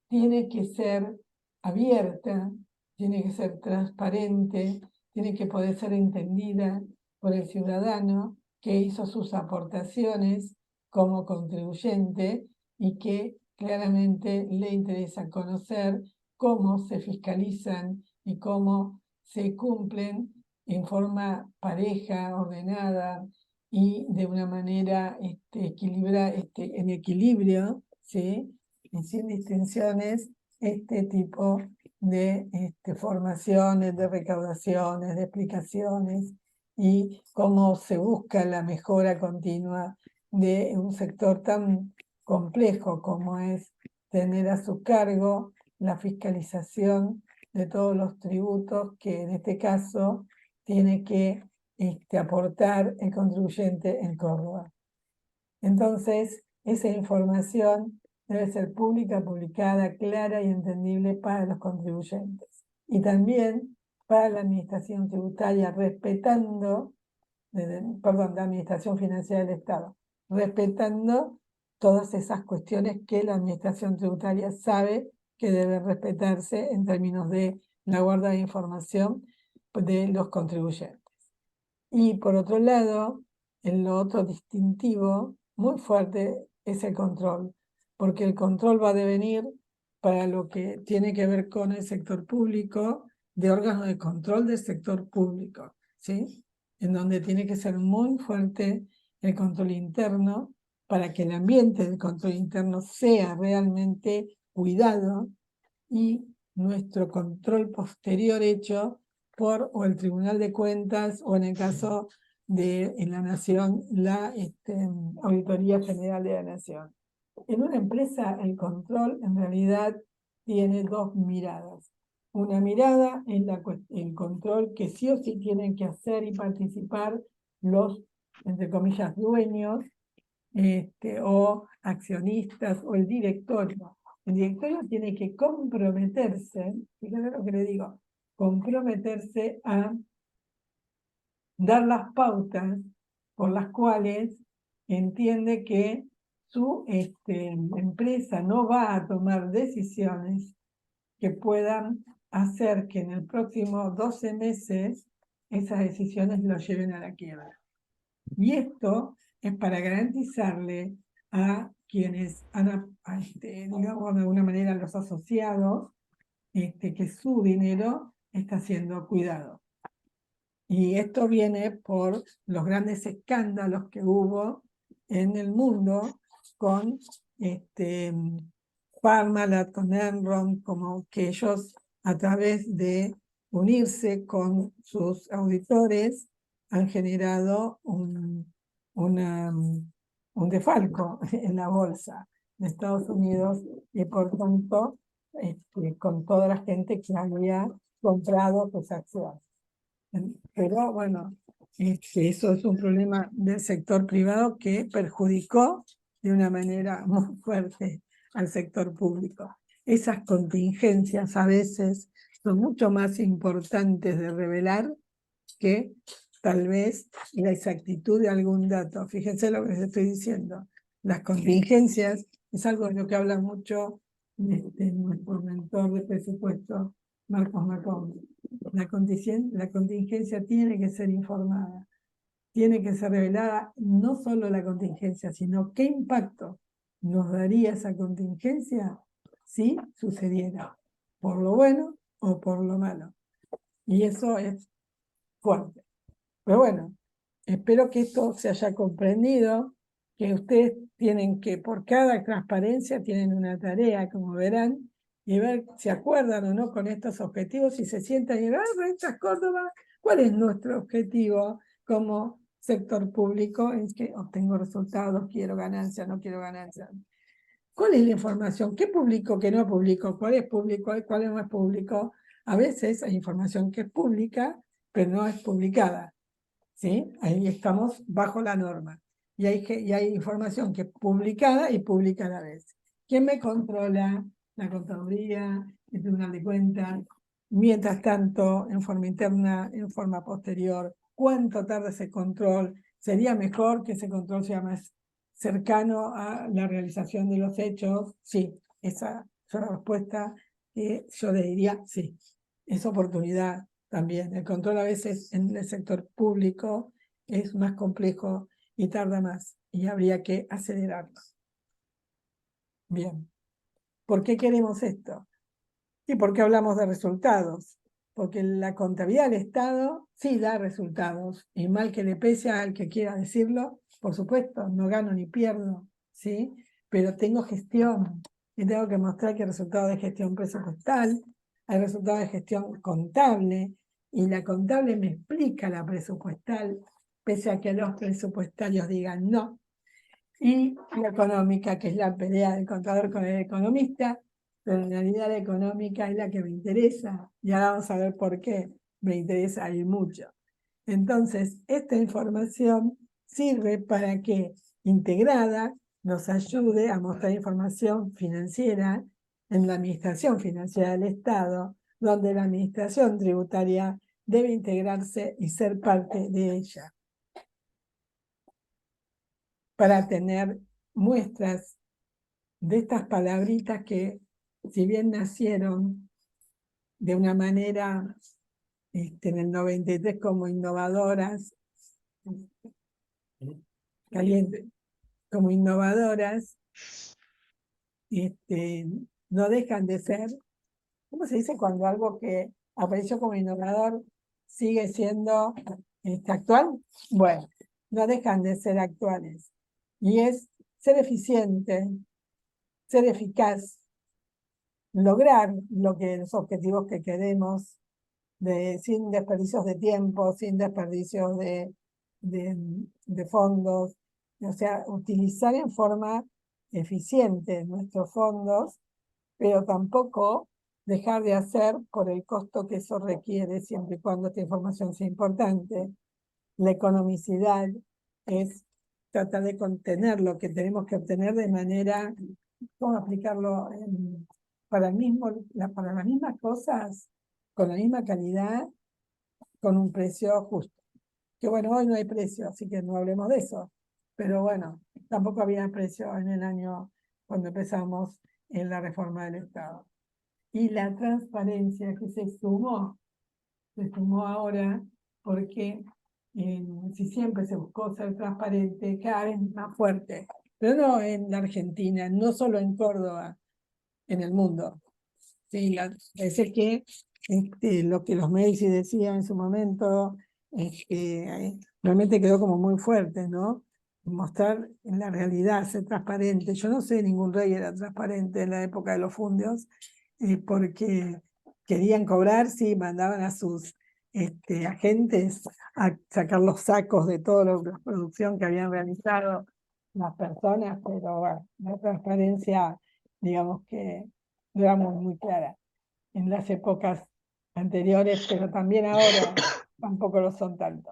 Speaker 1: tiene que ser abierta, tiene que ser transparente, tiene que poder ser entendida por el ciudadano que hizo sus aportaciones como contribuyente y que claramente le interesa conocer cómo se fiscalizan y cómo se cumplen en forma pareja, ordenada y de una manera equilibrada, en equilibrio, ¿sí?, y sin distinciones, este tipo de formaciones, de recaudaciones, de explicaciones y cómo se busca la mejora continua de un sector tan complejo como es tener a su cargo la fiscalización de todos los tributos que en este caso tiene que aportar el contribuyente en Córdoba. Entonces, esa información debe ser pública, publicada, clara y entendible para los contribuyentes. Y también para la administración tributaria, respetando perdón, de Administración Financiera del Estado, respetando todas esas cuestiones que la Administración Tributaria sabe que deben respetarse en términos de la guarda de información de los contribuyentes. Y por otro lado, en lo otro distintivo muy fuerte es el control, porque el control va a devenir para lo que tiene que ver con el sector público, de órganos de control del sector público, ¿sí? En donde tiene que ser muy fuerte el control interno para que el ambiente del control interno sea realmente cuidado y nuestro control posterior hecho por o el Tribunal de Cuentas o en el caso de en la Nación, la Auditoría General de la Nación. En una empresa el control en realidad tiene dos miradas. Una mirada es el control que sí o sí tienen que hacer y participar los, entre comillas, dueños o accionistas o el directorio. El directorio tiene que comprometerse, fíjense lo que le digo, comprometerse a dar las pautas por las cuales entiende que su empresa no va a tomar decisiones que puedan hacer que en el próximo 12 meses esas decisiones lo lleven a la quiebra. Y esto es para garantizarle a quienes han, digamos, de alguna manera los asociados, que su dinero está siendo cuidado. Y esto viene por los grandes escándalos que hubo en el mundo con Parmalat, con Enron, como que ellos a través de unirse con sus auditores han generado un defalco en la bolsa de Estados Unidos y por tanto con toda la gente que había comprado sus acciones. Pero bueno, eso es un problema del sector privado que perjudicó de una manera muy fuerte al sector público. Esas contingencias a veces son mucho más importantes de revelar que tal vez la exactitud de algún dato. Fíjense lo que les estoy diciendo. Las contingencias es algo de lo que habla mucho nuestro mentor de presupuesto, Marcos Macón. La contingencia tiene que ser informada, tiene que ser revelada, no solo la contingencia, sino qué impacto nos daría esa contingencia si sucediera, por lo bueno o por lo malo. Y eso es fuerte. Pero bueno, espero que esto se haya comprendido, que ustedes tienen que, por cada transparencia, tienen una tarea, como verán, y ver si acuerdan o no con estos objetivos, y se sientan y digan, Rentas Córdoba, ¿cuál es nuestro objetivo como sector público? Es que obtengo resultados, quiero ganancia, no quiero ganancia. ¿Cuál es la información? ¿Qué publico, qué no publico? ¿Cuál es público, cuál no es público? A veces hay información que es pública, pero no es publicada. ¿Sí? Ahí estamos bajo la norma. Y hay información que es publicada y pública a la vez. ¿Quién me controla? La Contraloría, el Tribunal de Cuentas. Mientras tanto, en forma interna, en forma posterior, ¿cuánto tarda ese control? ¿Sería mejor que ese control sea más cercano a la realización de los hechos? Sí, esa es la respuesta que yo le diría sí. Es oportunidad también. El control a veces en el sector público es más complejo y tarda más y habría que acelerarlo. Bien. ¿Por qué queremos esto? ¿Y por qué hablamos de resultados? Porque la contabilidad del Estado sí da resultados y mal que le pese al que quiera decirlo, por supuesto, no gano ni pierdo, ¿sí? Pero tengo gestión y tengo que mostrar que hay resultados de gestión presupuestal, hay resultados de gestión contable, y la contable me explica la presupuestal, pese a que los presupuestarios digan no. Y la económica, que es la pelea del contador con el economista, pero en realidad la económica es la que me interesa, y ahora vamos a ver por qué me interesa y mucho. Entonces, esta información sirve para que, integrada, nos ayude a mostrar información financiera en la Administración Financiera del Estado, donde la Administración Tributaria debe integrarse y ser parte de ella. para tener muestras de estas palabritas que, si bien nacieron de una manera en el 93 como innovadoras, caliente, como innovadoras, no dejan de ser, ¿cómo se dice cuando algo que apareció como innovador sigue siendo actual? Bueno, no dejan de ser actuales. Y es ser eficiente, ser eficaz, lograr los objetivos que queremos, sin desperdicios de tiempo, sin desperdicios de fondos, o sea, utilizar en forma eficiente nuestros fondos, pero tampoco dejar de hacer por el costo que eso requiere, siempre y cuando esta información sea importante. La economicidad es tratar de contener lo que tenemos que obtener de manera, ¿cómo aplicarlo? Para las mismas cosas, con la misma calidad, con un precio justo. Que bueno, hoy no hay precio, así que no hablemos de eso. Pero bueno, tampoco había precio en el año cuando empezamos en la reforma del Estado. Y la transparencia que se sumó ahora porque si siempre se buscó ser transparente, cada vez más fuerte, pero no en la Argentina, no solo en Córdoba, en el mundo. Sí, parece que lo que los Medici decían en su momento realmente quedó como muy fuerte, ¿no? Mostrar en la realidad, ser transparente. Yo no sé, ningún rey era transparente en la época de los fundios, porque querían cobrar, sí, mandaban a sus agentes a sacar los sacos de toda la producción que habían realizado las personas, pero bueno, la transparencia, digamos que no era muy clara en las épocas anteriores, pero también ahora tampoco lo son tanto.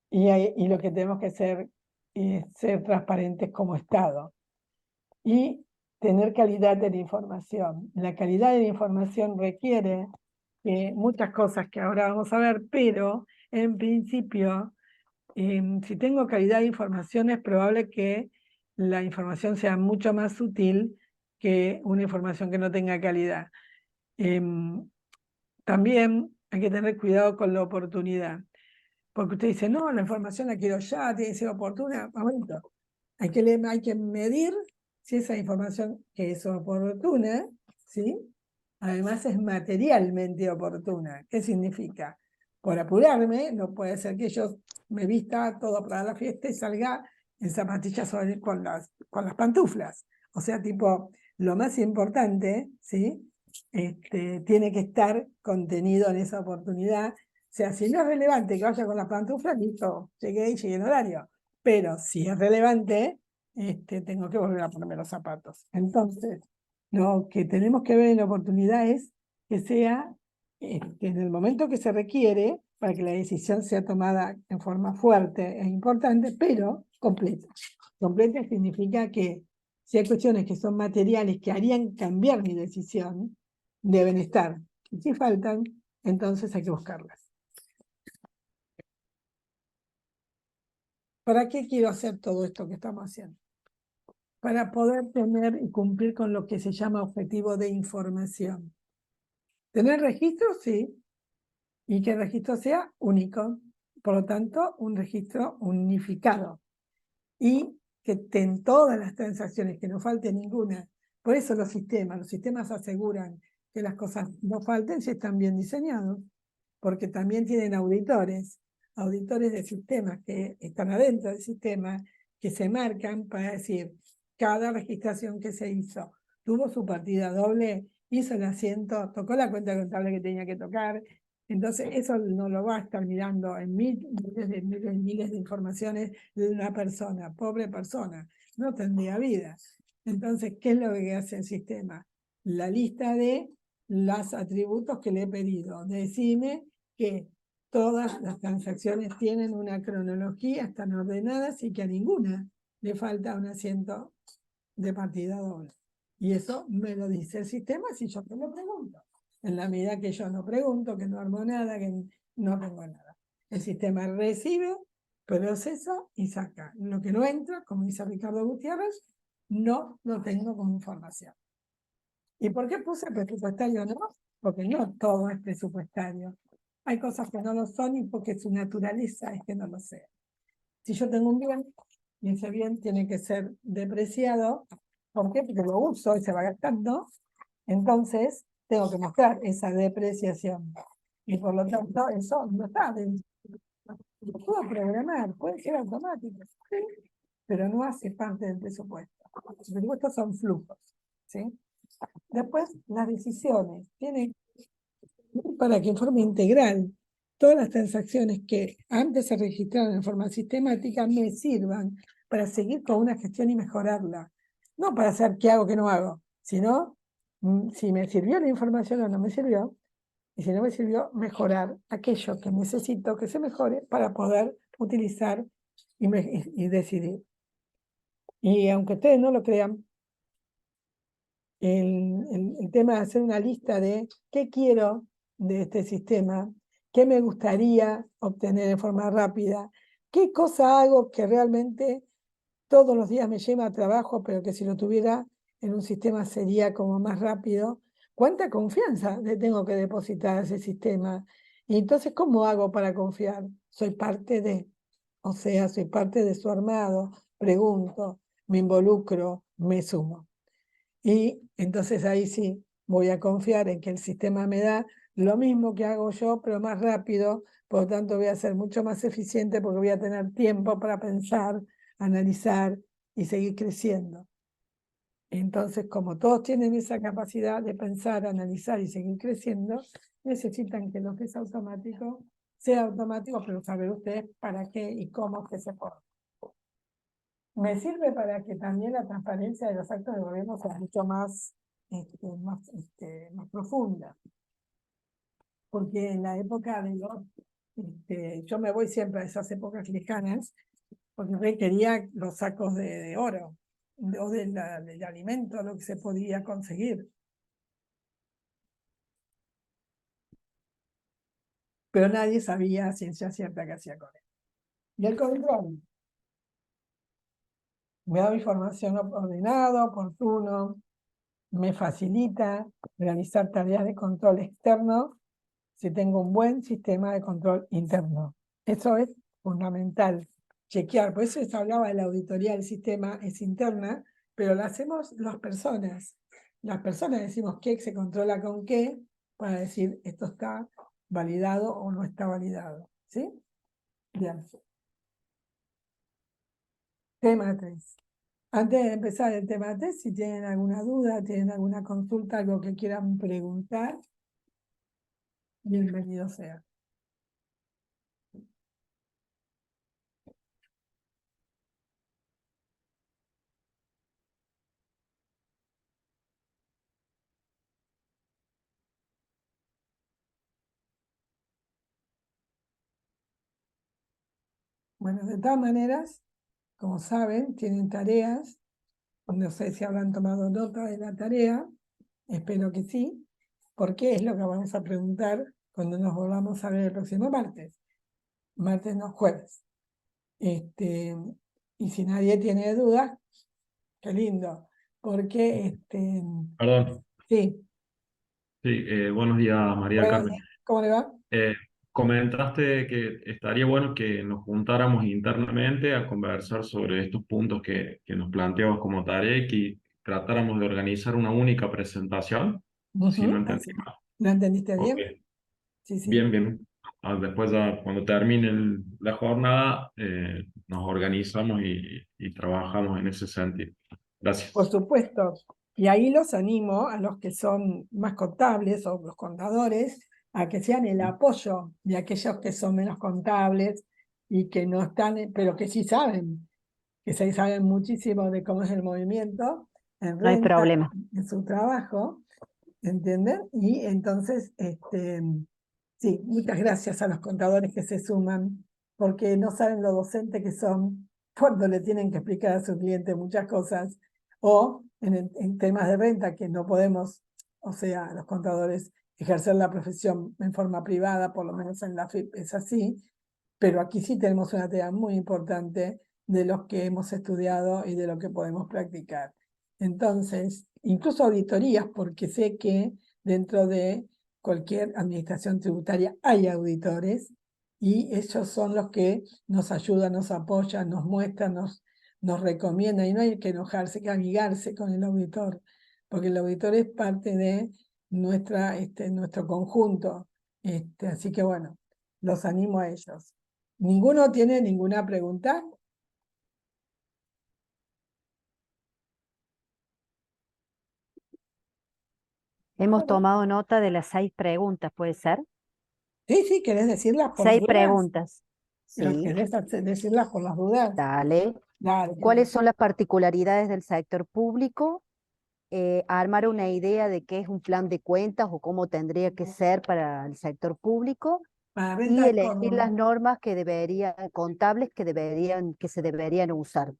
Speaker 1: Y lo que tenemos que hacer es ser transparentes como Estado y tener calidad de la información. La calidad de la información requiere muchas cosas que ahora vamos a ver, pero en principio, si tengo calidad de información, es probable que la información sea mucho más útil que una información que no tenga calidad. También hay que tener cuidado con la oportunidad, porque usted dice, no, la información la quiero ya, tiene que ser oportuna. Momento. Hay que medir si esa información que es oportuna, ¿sí? Además es materialmente oportuna. ¿Qué significa? Por apurarme, no puede ser que yo me vista todo para la fiesta y salga en zapatillas con las pantuflas. O sea, tipo, lo más importante, ¿sí? Tiene que estar contenido en esa oportunidad. O sea, si no es relevante que vaya con las pantuflas, listo, llegué y llegué en horario. Pero si es relevante, tengo que volver a ponerme los zapatos. Entonces, lo que tenemos que ver en la oportunidad es que sea en el momento que se requiere para que la decisión sea tomada en forma fuerte e importante, pero completa. Completa significa que si hay cuestiones que son materiales que harían cambiar mi decisión, deben estar. Y si faltan, entonces hay que buscarlas. ¿Para qué quiero hacer todo esto que estamos haciendo? Para poder tener y cumplir con lo que se llama objetivo de información. ¿Tener registro? Sí. Y que el registro sea único. Por lo tanto, un registro unificado. Y que estén todas las transacciones, que no falte ninguna. Por eso los sistemas aseguran que las cosas no falten si están bien diseñados. Porque también tienen auditores de sistemas que están adentro del sistema, que se marcan para decir, cada registración que se hizo tuvo su partida doble, hizo el asiento, tocó la cuenta contable que tenía que tocar. Entonces, eso no lo va a estar mirando en miles de informaciones de una persona, pobre persona, no tendría vida. Entonces, ¿qué es lo que hace el sistema? La lista de los atributos que le he pedido. Decime que todas las transacciones tienen una cronología, están ordenadas y que a ninguna le falta un asiento de partida doble. Y eso me lo dice el sistema si yo te lo pregunto. En la medida que yo no pregunto, que no armo nada, que no tengo nada. El sistema recibe procesa y saca. Lo que no entra, como dice Ricardo Gutiérrez, no lo tengo como información. ¿Y por qué puse presupuestario no? Porque no todo es presupuestario. Hay cosas que no lo son y porque su naturaleza es que no lo sea. Si yo tengo un bien y ese bien tiene que ser depreciado, ¿por qué? Porque lo uso y se va gastando, entonces tengo que mostrar esa depreciación. Y por lo tanto, eso no está dentro. Lo puedo programar, puede ser automático, ¿sí? Pero no hace parte del presupuesto. Los presupuestos son flujos, ¿sí? Después, las decisiones tienen para que en forma integral todas las transacciones que antes se registraron en forma sistemática me sirvan para seguir con una gestión y mejorarla. No para saber qué hago, qué no hago, sino si me sirvió la información o no me sirvió, y si no me sirvió, mejorar aquello que necesito que se mejore para poder utilizar y decidir. Y aunque ustedes no lo crean, el tema de hacer una lista de qué quiero de este sistema, qué me gustaría obtener en forma rápida, qué cosa hago que realmente todos los días me lleva a trabajo, pero que si lo tuviera en un sistema sería como más rápido. ¿Cuánta confianza le tengo que depositar a ese sistema? Y entonces, ¿cómo hago para confiar? Soy parte de, o sea, soy parte de su armado, pregunto, me involucro, me sumo. Y entonces ahí sí voy a confiar en que el sistema me da lo mismo que hago yo, pero más rápido, por lo tanto voy a ser mucho más eficiente porque voy a tener tiempo para pensar, analizar y seguir creciendo. Entonces, como todos tienen esa capacidad de pensar, analizar y seguir creciendo, necesitan que lo que es automático sea automático, pero saber ustedes para qué y cómo que se pone. Me sirve para que también la transparencia de los actos de gobierno sea mucho más, más profunda. Porque en la época de los... yo me voy siempre a esas épocas lejanas, porque el rey quería los sacos de oro, o del alimento, lo que se podía conseguir. Pero nadie sabía a ciencia cierta qué hacía con él. Y el control. Me da información ordenada, oportuno, me facilita realizar tareas de control externo si tengo un buen sistema de control interno. Eso es fundamental, chequear. Por eso se hablaba de la auditoría del sistema, es interna, pero la hacemos las personas. Las personas decimos qué se controla con qué para decir esto está validado o no está validado. ¿Sí? Bien. Tema 3. Antes de empezar el tema 3, si tienen alguna duda, tienen alguna consulta, algo que quieran preguntar, bienvenido sea. Bueno, de todas maneras, como saben, tienen tareas. No sé si habrán tomado nota de la tarea, espero que sí, porque es lo que vamos a preguntar cuando nos volvamos a ver el próximo martes. Martes no, jueves. Y si nadie tiene dudas, qué lindo, porque
Speaker 5: Perdón,
Speaker 1: sí,
Speaker 5: sí, buenos días, María del
Speaker 1: buenos
Speaker 5: Carmen.
Speaker 1: días. ¿Cómo le va?
Speaker 5: Comentaste que estaría bueno que nos juntáramos internamente a conversar sobre estos puntos que nos planteamos como tarea y que tratáramos de organizar una única presentación, si no entendí
Speaker 1: Así.
Speaker 5: mal.
Speaker 1: ¿Lo entendiste
Speaker 5: Ok,
Speaker 1: bien? Sí, sí.
Speaker 5: bien, bien. Después ya cuando termine la jornada nos organizamos y trabajamos en ese sentido.
Speaker 1: Por
Speaker 5: Gracias.
Speaker 1: supuesto. Y ahí los animo a los que son más contables o los contadores a que sean el apoyo de aquellos que son menos contables y que no están, pero que sí saben, que sí saben muchísimo de cómo es el movimiento en
Speaker 4: No hay
Speaker 1: renta,
Speaker 4: problema.
Speaker 1: en su trabajo, ¿entienden? Y entonces, sí, muchas gracias a los contadores que se suman, porque no saben lo docente que son cuando le tienen que explicar a su cliente muchas cosas, o en temas de renta que no podemos, o sea, los contadores ejercer la profesión en forma privada, por lo menos en la FIP es así, pero aquí sí tenemos una tarea muy importante de los que hemos estudiado y de lo que podemos practicar. Entonces, incluso auditorías, porque sé que dentro de cualquier administración tributaria hay auditores y ellos son los que nos ayudan, nos apoyan, nos muestran, nos recomiendan, y no hay que enojarse, que amigarse con el auditor, porque el auditor es parte de nuestro conjunto. Así que bueno, los animo a ellos. ¿Ninguno tiene ninguna pregunta?
Speaker 4: Hemos tomado nota de las 6 preguntas, ¿puede ser?
Speaker 1: Sí, ¿querés decirlas por las
Speaker 4: 6
Speaker 1: dudas?
Speaker 4: preguntas.
Speaker 1: Pero
Speaker 4: Sí,
Speaker 1: ¿querés decirlas por las dudas?
Speaker 4: dale.
Speaker 1: Dale.
Speaker 4: ¿Cuáles son las particularidades del sector público? Armar una idea de qué es un plan de cuentas o cómo tendría que ser para el sector público
Speaker 1: Para
Speaker 4: y
Speaker 1: ventas
Speaker 4: elegir las
Speaker 1: como...
Speaker 4: normas contables que se deberían usar.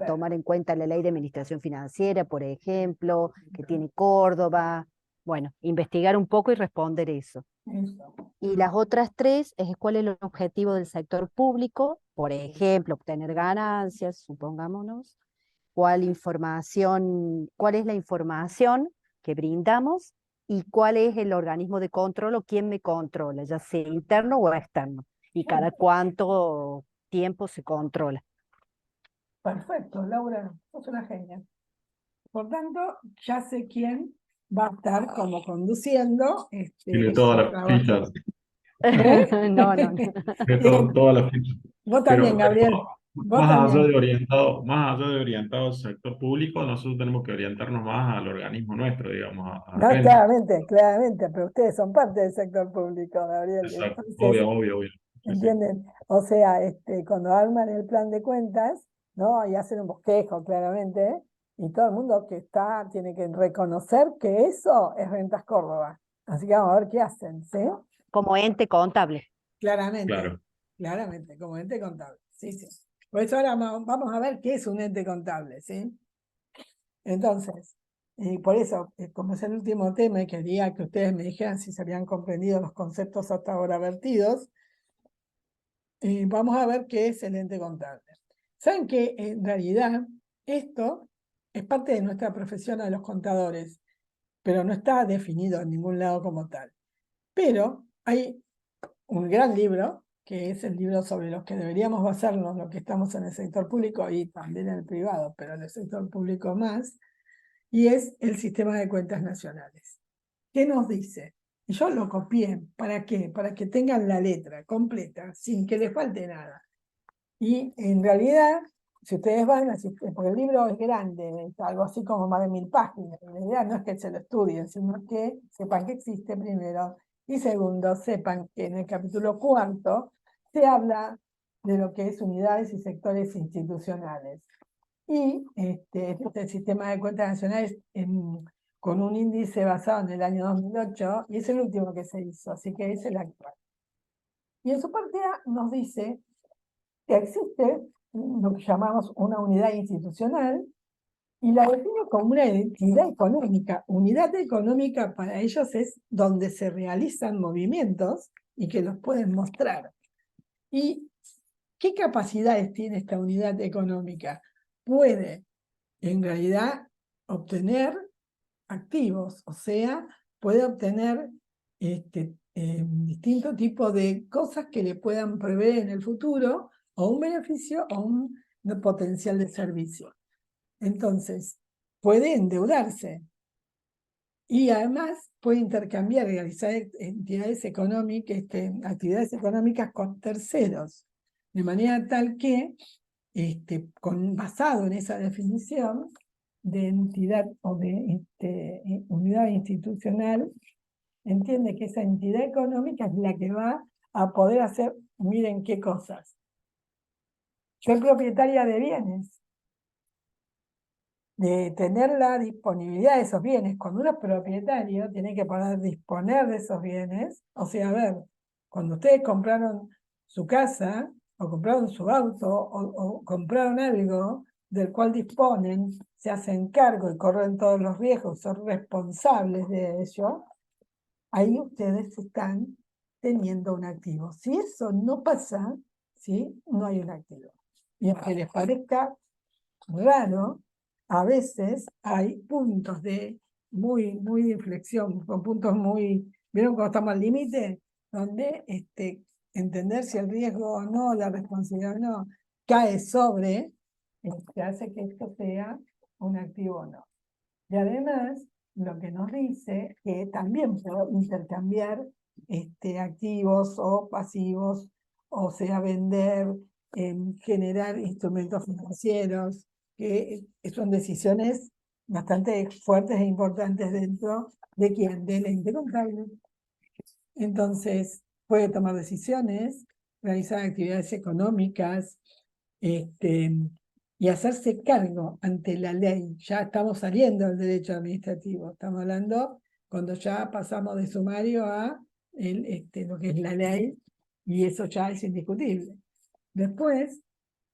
Speaker 4: Tomar en cuenta la ley de administración financiera, por ejemplo, que tiene Córdoba. Bueno, investigar un poco y responder eso.
Speaker 1: Eso.
Speaker 4: Y las otras 3 es cuál es el objetivo del sector público, por ejemplo, obtener ganancias, supongámonos, cuál es la información que brindamos y cuál es el organismo de control o quién me controla, ya sea interno o externo, y cada cuánto tiempo se controla.
Speaker 1: Perfecto, Laura, sos una genia. Por tanto, ya sé quién va a estar como conduciendo
Speaker 5: Tiene
Speaker 1: este
Speaker 5: todas las
Speaker 1: trabajo.
Speaker 5: fichas,
Speaker 1: ¿Eh?
Speaker 4: No, no, no.
Speaker 5: tiene todas las fichas.
Speaker 1: Vos también,
Speaker 5: Pero
Speaker 1: Gabriel. Vos
Speaker 5: más allá
Speaker 1: también.
Speaker 5: de más allá de orientado al sector público, nosotros tenemos que orientarnos más al organismo nuestro, digamos, a
Speaker 1: No,
Speaker 5: Rentas.
Speaker 1: claramente, pero ustedes son parte del sector público, Gabriel.
Speaker 5: Exacto,
Speaker 1: Entonces,
Speaker 5: obvio. Sí, sí.
Speaker 1: ¿entienden? O sea, cuando arman el plan de cuentas, ¿no? Y hacen un bosquejo, claramente, y todo el mundo que está tiene que reconocer que eso es Rentas Córdoba. Así que vamos a ver qué hacen, ¿sí?
Speaker 4: Como ente contable.
Speaker 1: Claramente,
Speaker 5: Claro.
Speaker 1: claramente, como ente contable, sí. Por eso ahora vamos a ver qué es un ente contable, ¿sí? Entonces, por eso, como es el último tema, y quería que ustedes me dijeran si se habían comprendido los conceptos hasta ahora vertidos, vamos a ver qué es el ente contable. Saben que en realidad esto es parte de nuestra profesión de los contadores, pero no está definido en ningún lado como tal. Pero hay un gran libro, que es el libro sobre los que deberíamos basarnos, los que estamos en el sector público y también en el privado, pero en el sector público más, y es el Sistema de Cuentas Nacionales. ¿Qué nos dice? Y yo lo copié, ¿para qué? Para que tengan la letra completa, sin que les falte nada. Y en realidad, si ustedes van, porque el libro es grande, es algo así como más de 1000 páginas, la idea no es que se lo estudien, sino que sepan que existe primero, y segundo, sepan que en el capítulo 4 se habla de lo que es unidades y sectores institucionales. Y este sistema de cuentas nacionales con un índice basado en el año 2008, y es el último que se hizo, así que es el actual. Y en su parte A nos dice que existe lo que llamamos una unidad institucional, y la define como una entidad económica. Unidad económica para ellos es donde se realizan movimientos y que los pueden mostrar. ¿Y qué capacidades tiene esta unidad económica? Puede, en realidad, obtener activos, o sea, puede obtener distintos tipos de cosas que le puedan prever en el futuro, o un beneficio o un potencial de servicio. Entonces, puede endeudarse y además puede intercambiar y realizar actividades económicas con terceros, de manera tal que, basado en esa definición de entidad o de unidad institucional, entiende que esa entidad económica es la que va a poder hacer, miren qué cosas, ser propietaria de bienes, de tener la disponibilidad de esos bienes. Cuando uno es propietario, tiene que poder disponer de esos bienes. O sea, a ver, cuando ustedes compraron su casa, o compraron su auto, o compraron algo del cual disponen, se hacen cargo y corren todos los riesgos, son responsables de ello, ahí ustedes están teniendo un activo. Si eso no pasa, ¿sí? No hay un activo. Y aunque les parezca raro, a veces hay puntos de muy de inflexión, con puntos muy, ¿vieron cuando estamos al límite? Donde entender si el riesgo o no, la responsabilidad o no, cae sobre, hace que esto sea un activo o no. Y además, lo que nos dice que también puedo intercambiar activos o pasivos, o sea, vender, generar instrumentos financieros, que son decisiones bastante fuertes e importantes dentro de quién, del ente contable. Entonces, puede tomar decisiones, realizar actividades económicas, y hacerse cargo ante la ley. Ya estamos saliendo del derecho administrativo, estamos hablando cuando ya pasamos de sumario a lo que es la ley, y eso ya es indiscutible. Después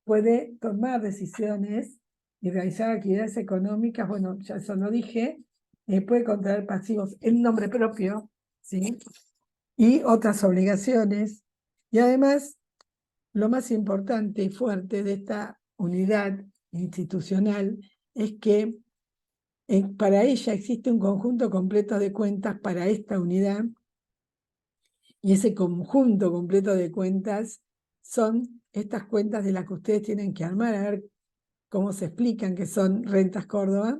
Speaker 1: puede tomar decisiones y realizar actividades económicas, bueno, ya eso lo dije, puede contraer pasivos en nombre propio, ¿sí? Y otras obligaciones, y además lo más importante y fuerte de esta unidad institucional es que para ella existe un conjunto completo de cuentas para esta unidad, y ese conjunto completo de cuentas son estas cuentas de las que ustedes tienen que armar, a ver cómo se explican, que son Rentas Córdoba,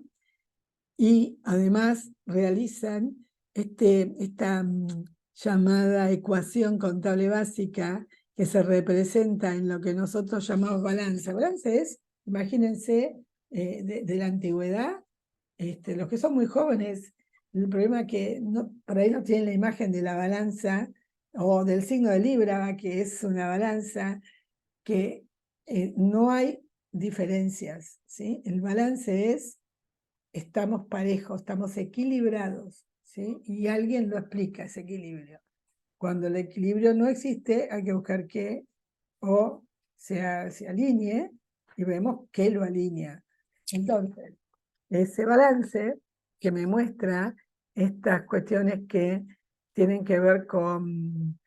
Speaker 1: y además realizan esta llamada ecuación contable básica, que se representa en lo que nosotros llamamos balance. Balance es, imagínense, de la antigüedad, los que son muy jóvenes, el problema es que por ahí no tienen la imagen de la balanza o del signo de Libra, que es una balanza que no hay diferencias, ¿sí? El balance es, estamos parejos, estamos equilibrados, ¿sí? Y alguien lo explica, ese equilibrio. Cuando el equilibrio no existe, hay que buscar que o se alinee, y vemos qué lo alinea. Entonces, ese balance que me muestra estas cuestiones que tienen que ver con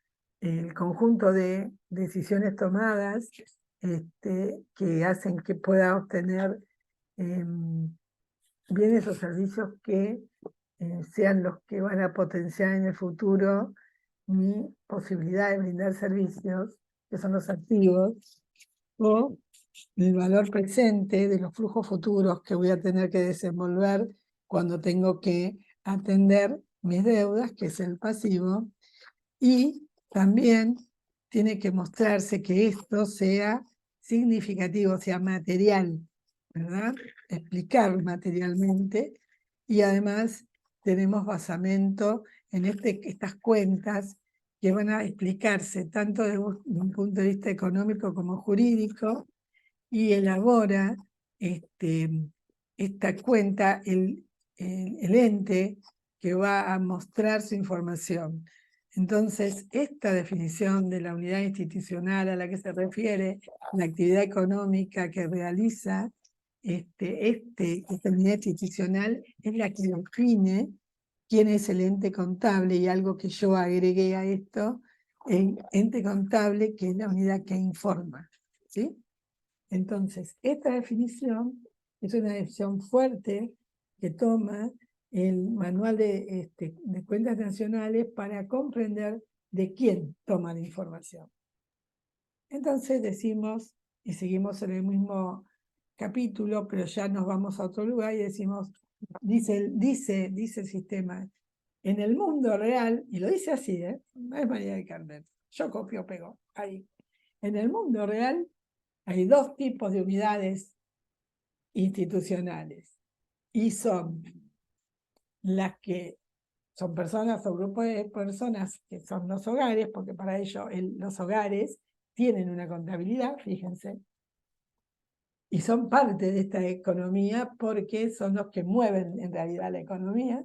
Speaker 1: el conjunto de decisiones tomadas, que hacen que pueda obtener bienes o servicios que sean los que van a potenciar en el futuro mi posibilidad de brindar servicios, que son los activos, o el valor presente de los flujos futuros que voy a tener que desenvolver cuando tengo que atender mis deudas, que es el pasivo, y también tiene que mostrarse que esto sea significativo, sea material, ¿verdad? Explicar materialmente, y además tenemos basamento en estas cuentas que van a explicarse tanto desde un punto de vista económico como jurídico, y elabora esta cuenta el ente que va a mostrar su información. Entonces, esta definición de la unidad institucional a la que se refiere la actividad económica que realiza esta unidad institucional es la que define quién es el ente contable, y algo que yo agregué a esto, el ente contable, que es la unidad que informa, ¿sí? Entonces, esta definición es una definición fuerte que toma el manual de cuentas nacionales para comprender de quién toma la información. Entonces decimos, y seguimos en el mismo capítulo, pero ya nos vamos a otro lugar y decimos, dice el sistema, en el mundo real, y lo dice así, no es María de Carmen, yo copio, pego, ahí. En el mundo real hay dos tipos de unidades institucionales, y son las que son personas o grupos de personas que son los hogares, porque para ello los hogares tienen una contabilidad, fíjense, y son parte de esta economía porque son los que mueven en realidad la economía,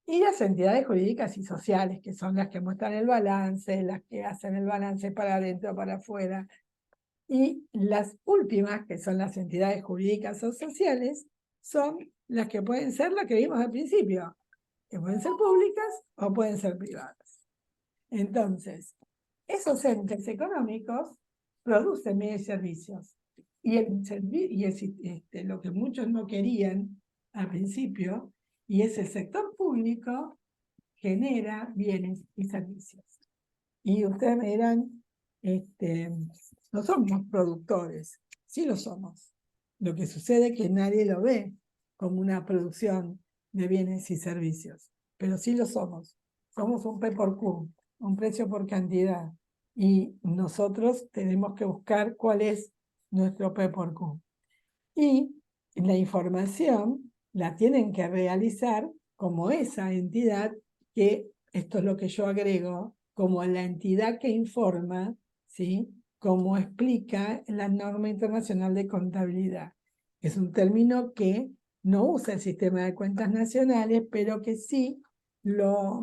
Speaker 1: y las entidades jurídicas y sociales, que son las que muestran el balance, las que hacen el balance para adentro, para afuera. Y las últimas, que son las entidades jurídicas o sociales, son las que pueden ser las que vimos al principio, que pueden ser públicas o pueden ser privadas. Entonces, esos entes económicos producen bienes y servicios. Lo que muchos no querían al principio, y es el sector público, genera bienes y servicios. Y ustedes me dirán, no somos productores, sí lo somos. Lo que sucede es que nadie lo ve como una producción de bienes y servicios, pero sí lo somos. Somos un P por Q, un precio por cantidad, y nosotros tenemos que buscar cuál es nuestro P por Q. Y la información la tienen que realizar como esa entidad que, esto es lo que yo agrego, como la entidad que informa, ¿sí? Como explica la norma internacional de contabilidad. Es un término que no usa el sistema de cuentas nacionales, pero que sí lo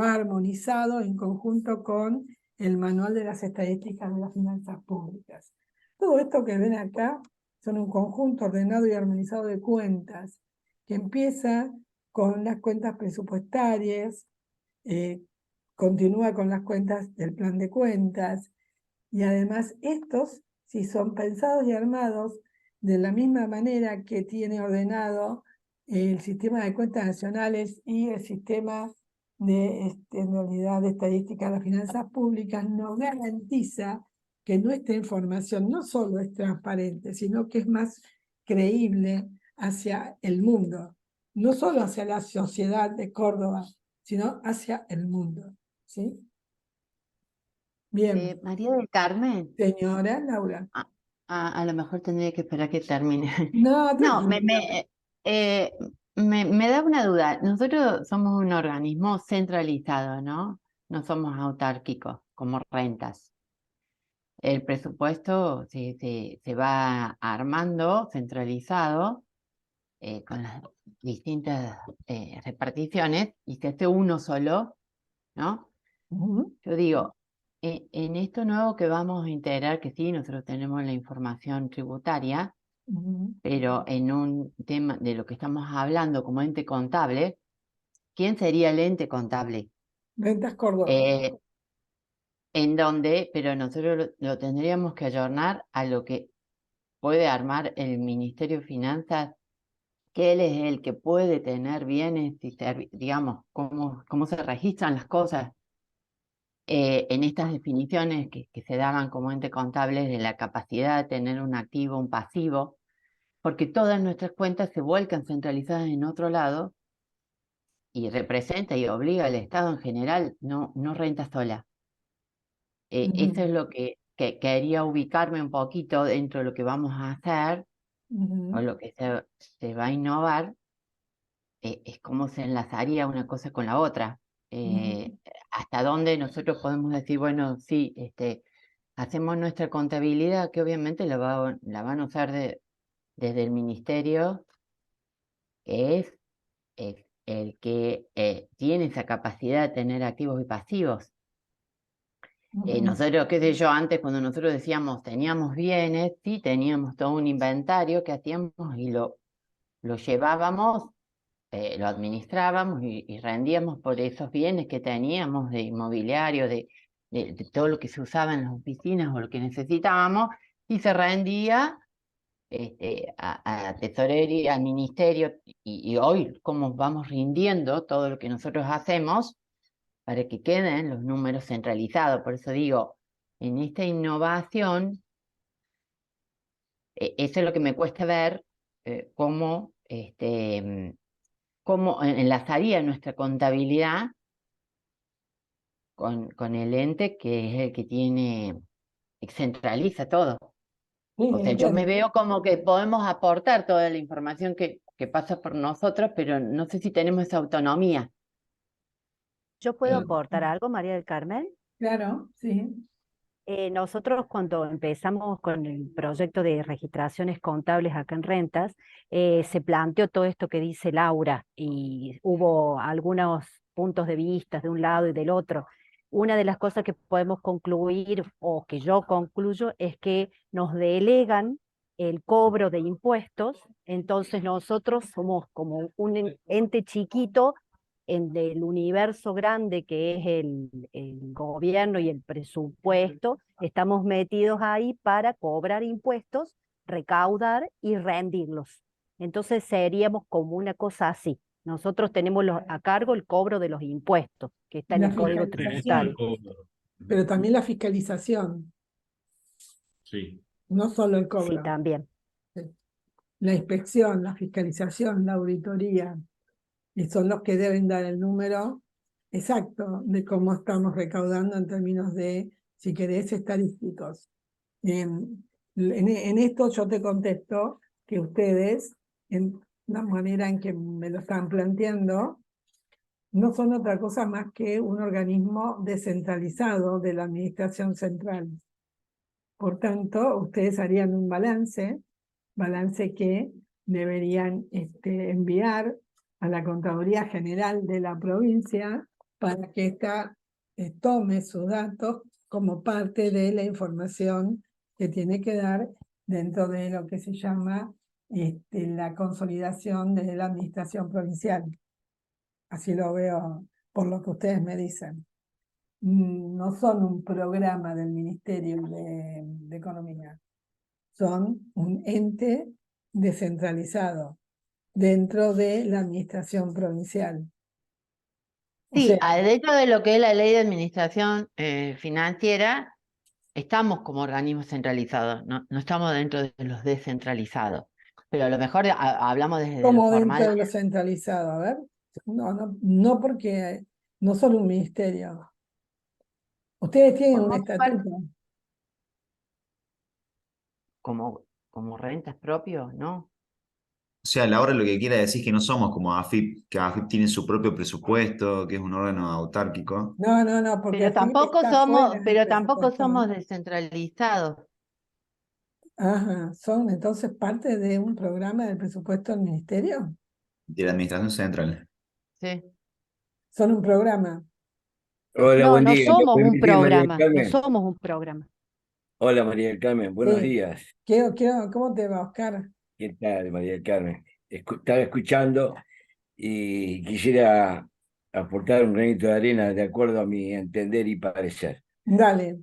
Speaker 1: ha armonizado en conjunto con el Manual de las Estadísticas de las Finanzas Públicas. Todo esto que ven acá son un conjunto ordenado y armonizado de cuentas, que empieza con las cuentas presupuestarias, continúa con las cuentas del plan de cuentas, y además estos, si son pensados y armados de la misma manera que tiene ordenado el sistema de cuentas nacionales y el sistema en realidad, de estadística de las finanzas públicas, nos garantiza que nuestra información no solo es transparente, sino que es más creíble hacia el mundo, no solo hacia la sociedad de Córdoba, sino hacia el mundo, ¿sí? Bien,
Speaker 6: María del Carmen,
Speaker 1: señora Laura.
Speaker 6: a lo mejor tendría que esperar que termine.
Speaker 1: No,
Speaker 6: No,
Speaker 1: tranquila.
Speaker 6: me da una duda. Nosotros somos un organismo centralizado, ¿no? No somos autárquicos, como rentas. El presupuesto se va armando centralizado con las distintas reparticiones y se hace uno solo, ¿no?
Speaker 1: Ujú,
Speaker 6: Yo digo, en esto nuevo que vamos a integrar, que sí, nosotros tenemos la información tributaria,
Speaker 1: ujú.
Speaker 6: pero en un tema de lo que estamos hablando como ente contable, ¿quién sería el ente contable?
Speaker 1: Rentas Córdoba.
Speaker 6: En donde, pero nosotros lo tendríamos que ayornar a lo que puede armar el Ministerio de Finanzas, que él es el que puede tener bienes, digamos, cómo se registran las cosas en estas definiciones que se daban como ente contable de la capacidad de tener un activo, un pasivo, porque todas nuestras cuentas se vuelcan centralizadas en otro lado y representa y obliga al Estado en general, no renta sola. Eso
Speaker 1: Ujú,
Speaker 6: es lo que quería ubicarme un poquito dentro de lo que vamos a hacer o
Speaker 1: ujú,
Speaker 6: lo que se va a innovar, es cómo se enlazaría una cosa con la otra.
Speaker 1: ujú,
Speaker 6: Hasta dónde nosotros podemos decir, bueno, sí, hacemos nuestra contabilidad, que obviamente la van a usar desde el ministerio, que es el que tiene esa capacidad de tener activos y pasivos.
Speaker 1: ujú,
Speaker 6: Nosotros, qué sé yo, antes cuando nosotros decíamos teníamos bienes, sí, teníamos todo un inventario que hacíamos y lo llevábamos, lo administrábamos y rendíamos por esos bienes que teníamos de inmobiliario, de todo lo que se usaba en las oficinas o lo que necesitábamos, y se rendía a tesorería, al ministerio, y hoy cómo vamos rindiendo todo lo que nosotros hacemos para que queden los números centralizados. Por eso digo, en esta innovación, eso es lo que me cuesta ver, cómo enlazaría nuestra contabilidad con el ente que es el que centraliza todo.
Speaker 1: sí,
Speaker 6: O sea, yo me
Speaker 1: entiendo.
Speaker 6: veo como que podemos aportar toda la información que pasa por nosotros, pero no sé si tenemos esa autonomía.
Speaker 4: ¿Yo puedo
Speaker 6: Eh,
Speaker 4: aportar algo, María del Carmen?
Speaker 1: Claro, sí.
Speaker 4: Nosotros cuando empezamos con el proyecto de registraciones contables acá en Rentas, se planteó todo esto que dice Laura y hubo algunos puntos de vista de un lado y del otro. Una de las cosas que podemos concluir o que yo concluyo es que nos delegan el cobro de impuestos, entonces nosotros somos como un ente chiquito en el universo grande que es el gobierno y el presupuesto, estamos metidos ahí para cobrar impuestos, recaudar y rendirlos. Entonces seríamos como una cosa así. Nosotros tenemos a cargo el cobro de los impuestos, que está en
Speaker 1: La
Speaker 4: el Código
Speaker 1: fiscalización,
Speaker 4: Tributario.
Speaker 1: pero también la fiscalización,
Speaker 5: Sí.
Speaker 1: no solo el
Speaker 4: Sí,
Speaker 1: cobro.
Speaker 4: también.
Speaker 1: La inspección, la fiscalización, la auditoría, y son los que deben dar el número exacto de cómo estamos recaudando en términos de, si querés, estadísticos. En esto yo te contesto que ustedes, en la manera en que me lo están planteando, no son otra cosa más que un organismo descentralizado de la administración central. Por tanto, ustedes harían un balance que deberían enviar a la Contaduría General de la provincia para que ésta tome sus datos como parte de la información que tiene que dar dentro de lo que se llama la consolidación de la administración provincial. Así lo veo por lo que ustedes me dicen. No son un programa del Ministerio de Economía, son un ente descentralizado dentro de la administración provincial. O
Speaker 6: Sí,
Speaker 1: sea,
Speaker 6: dentro de lo que es la ley de administración financiera, estamos como organismos centralizados, no estamos dentro de los descentralizados. Pero a lo mejor hablamos desde lo
Speaker 1: como dentro
Speaker 6: formal.
Speaker 1: de lo centralizado, a ver. No porque no son un ministerio. Ustedes tienen un estatuto.
Speaker 6: Como rentas propios, ¿no?
Speaker 7: O sea, Laura lo que quiere decir es que no somos como AFIP, que AFIP tiene su propio presupuesto, que es un órgano autárquico.
Speaker 1: No, porque AFIP está fuera del
Speaker 6: Pero tampoco
Speaker 1: presupuesto.
Speaker 6: somos descentralizados.
Speaker 1: Ajá, son entonces parte de un programa del presupuesto del ministerio.
Speaker 7: De la administración central.
Speaker 6: Sí.
Speaker 1: Son un programa.
Speaker 8: Hola,
Speaker 4: No,
Speaker 8: buen
Speaker 4: no
Speaker 8: día. ¿Me
Speaker 4: somos un
Speaker 8: permitís, María del
Speaker 4: programa, no
Speaker 8: Carmen?
Speaker 4: somos un programa.
Speaker 8: Hola, María del Carmen. Buenos
Speaker 1: Sí.
Speaker 8: días.
Speaker 1: ¿Cómo te va, Oscar?
Speaker 8: ¿Qué tal, María del Carmen? Estaba escuchando y quisiera aportar un granito de arena de acuerdo a mi entender y parecer.
Speaker 1: Dale.